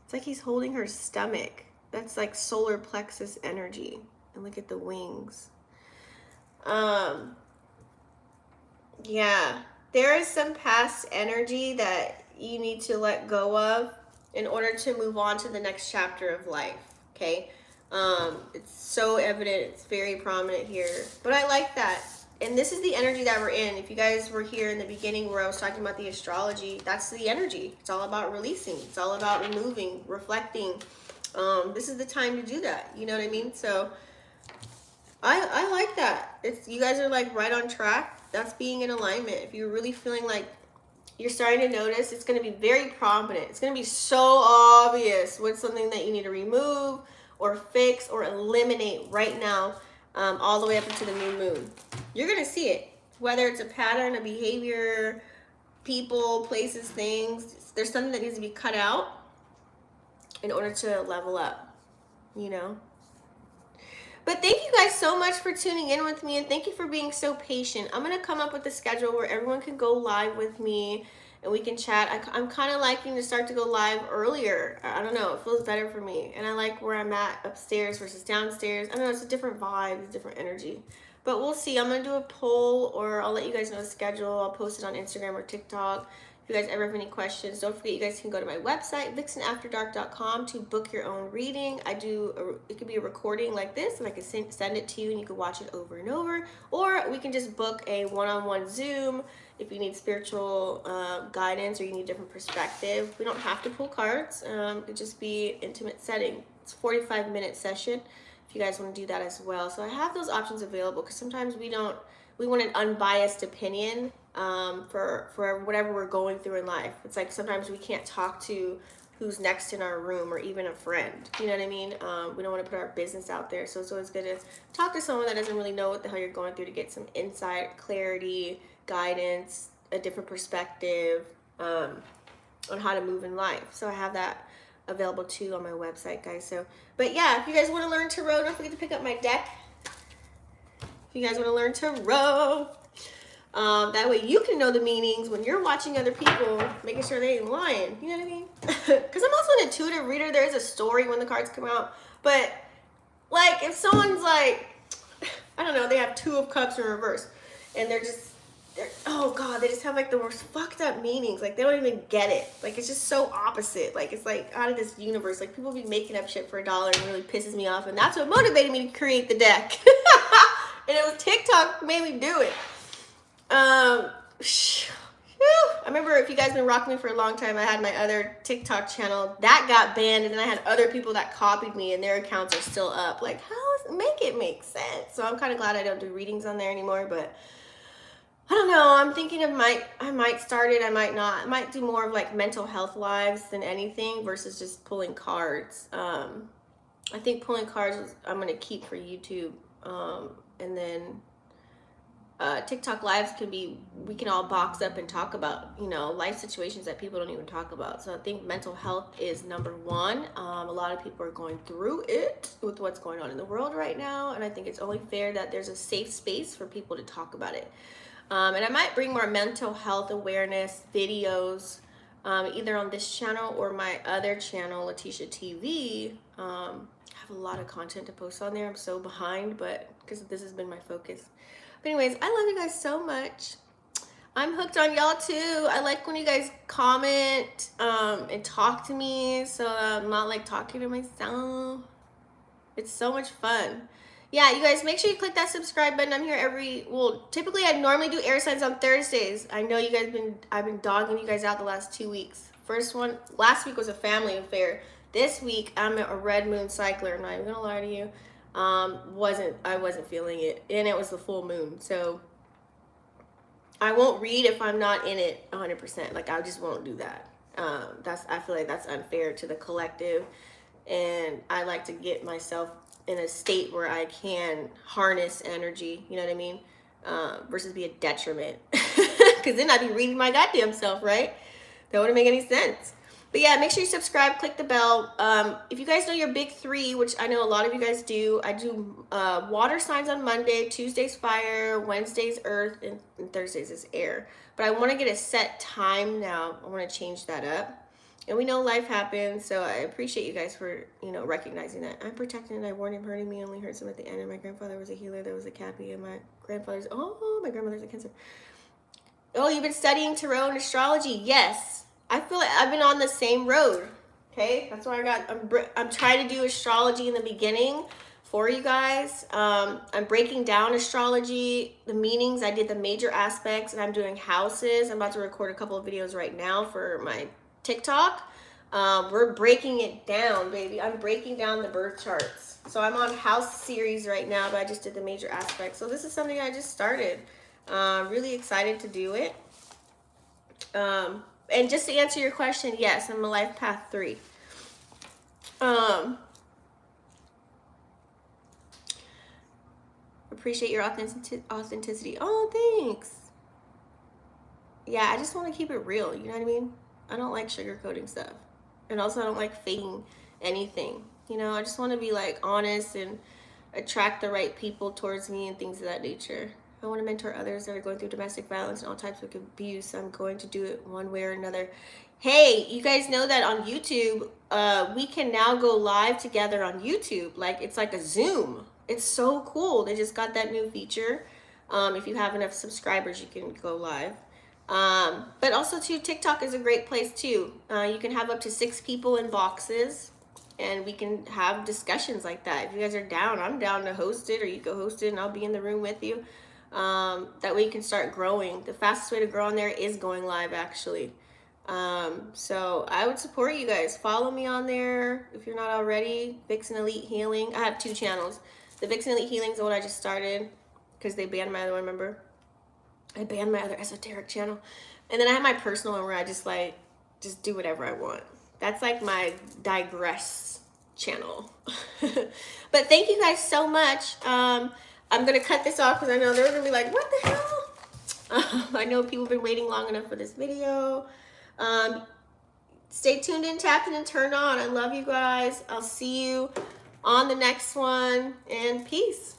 it's like he's holding her stomach. That's like solar plexus energy. And look at the wings. Yeah. There is some past energy that you need to let go of in order to move on to the next chapter of life. Okay? It's so evident. It's very prominent here. But I like that. And this is the energy that we're in. If you guys were here in the beginning where I was talking about the astrology, that's the energy. It's all about releasing. It's all about removing, reflecting. This is the time to do that. You know what I mean? So I like that. You guys are like right on track. That's being in alignment. If you're really feeling like you're starting to notice it's going to be very prominent. It's going to be so obvious what's something that you need to remove or fix or eliminate right now, all the way up into the new moon. You're going to see it, whether it's a pattern, a behavior, people, places, things. There's something that needs to be cut out in order to level up, you know? But thank you guys so much for tuning in with me, and thank you for being so patient. I'm going to come up with a schedule where everyone can go live with me and we can chat. I'm kind of liking to start to go live earlier. I don't know. It feels better for me. And I like where I'm at upstairs versus downstairs. I don't know. It's a different vibe. It's a different energy. But we'll see. I'm going to do a poll, or I'll let you guys know the schedule. I'll post it on Instagram or TikTok. If you guys ever have any questions, don't forget you guys can go to my website, vixenafterdark.com, to book your own reading. It could be a recording like this, and I can send it to you, and you can watch it over and over. Or we can just book a one-on-one Zoom if you need spiritual guidance or you need a different perspective. We don't have to pull cards. It could just be intimate setting. It's a 45-minute session if you guys want to do that as well. So I have those options available, because sometimes we want an unbiased opinion for whatever we're going through in life. It's like sometimes we can't talk to who's next in our room, or even a friend. You know what I mean? We don't want to put our business out there. So it's always good to talk to someone that doesn't really know what the hell you're going through, to get some insight, clarity, guidance, a different perspective on how to move in life. So I have that available too on my website, guys. So, but yeah, if you guys want to learn tarot, don't forget to pick up my deck. If you guys want to learn tarot, that way you can know the meanings when you're watching other people, making sure they ain't lying. You know what I mean? Because I'm also an intuitive reader. There is a story when the cards come out. But, like, if someone's like, I don't know, they have 2 of Cups in reverse, and oh God, they just have like the most fucked up meanings. Like, they don't even get it. Like, it's just so opposite. Like, it's like out of this universe. Like, people be making up shit for $1, and it really pisses me off. And that's what motivated me to create the deck. And it was TikTok made me do it. I remember, if you guys been rocking me for a long time, I had my other TikTok channel that got banned, and then I had other people that copied me, and their accounts are still up. Like, make it make sense? So I'm kind of glad I don't do readings on there anymore. But I don't know. I'm thinking I might start it. I might not. I might do more of like mental health lives than anything, versus just pulling cards. I think pulling cards I'm gonna keep for YouTube. And then TikTok lives we can all box up and talk about, you know, life situations that people don't even talk about. So I think mental health is number 1. A lot of people are going through it with what's going on in the world right now. And I think it's only fair that there's a safe space for people to talk about it. And I might bring more mental health awareness videos, either on this channel or my other channel, Letitia TV. I have a lot of content to post on there. I'm so behind, but because this has been my focus. But anyways, I love you guys so much. I'm hooked on y'all too. I like when you guys comment and talk to me, so I'm not like talking to myself. It's so much fun. Yeah, you guys, make sure you click that subscribe button. I'm here typically I normally do air signs on Thursdays. I know you guys I've been dogging you guys out the last 2 weeks. Last week was a family affair. This week I'm a red moon cycler. I'm not even gonna lie to you. I wasn't feeling it, and it was the full moon, so I won't read if I'm not in it 100%. Like, I just won't do that. I feel like that's unfair to the collective, and I like to get myself in a state where I can harness energy, you know what I mean, versus be a detriment, because then I'd be reading my goddamn self, right? That wouldn't make any sense. But yeah, make sure you subscribe, click the bell. If you guys know your big 3, which I know a lot of you guys do, I do water signs on Monday, Tuesdays fire, Wednesdays earth, and Thursdays is air. But I want to get a set time now. I want to change that up. And we know life happens, so I appreciate you guys for, you know, recognizing that. I'm protected and I warned him, hurting me, only hurts him at the end. And my grandfather was a healer, there was a Cappy, and my grandmother's a Cancer. Oh, you've been studying tarot and astrology? Yes. I feel like I've been on the same road, okay? That's why I'm trying to do astrology in the beginning for you guys. I'm breaking down astrology, the meanings. I did the major aspects, and I'm doing houses. I'm about to record a couple of videos right now for my TikTok. We're breaking it down, baby. I'm breaking down the birth charts. So I'm on house series right now, but I just did the major aspects. So this is something I just started. Really excited to do it. And just to answer your question, yes, I'm a life path 3. Appreciate your authenticity. Oh, thanks. Yeah, I just want to keep it real. You know what I mean? I don't like sugarcoating stuff. And also I don't like faking anything. You know, I just want to be like honest and attract the right people towards me and things of that nature. I want to mentor others that are going through domestic violence and all types of abuse. I'm going to do it one way or another. Hey, you guys know that on YouTube, we can now go live together on YouTube. Like, it's like a Zoom. It's so cool. They just got that new feature. If you have enough subscribers, you can go live. But also too, TikTok is a great place too. You can have up to 6 people in boxes, and we can have discussions like that. If you guys are down, I'm down to host it, or you go host it and I'll be in the room with you. That way you can start growing. The fastest way to grow on there is going live, actually. So I would support you guys. Follow me on there if you're not already. Vixen Elite Healing. I have 2 channels. The Vixen Elite Healing is the one I just started because they banned my other one, remember? I banned my other esoteric channel. And then I have my personal one where I just do whatever I want. That's like my digress channel. But thank you guys so much. I'm going to cut this off because I know they're going to be like, what the hell? I know people have been waiting long enough for this video. Stay tuned in, tapped in, and turned on. I love you guys. I'll see you on the next one, and peace.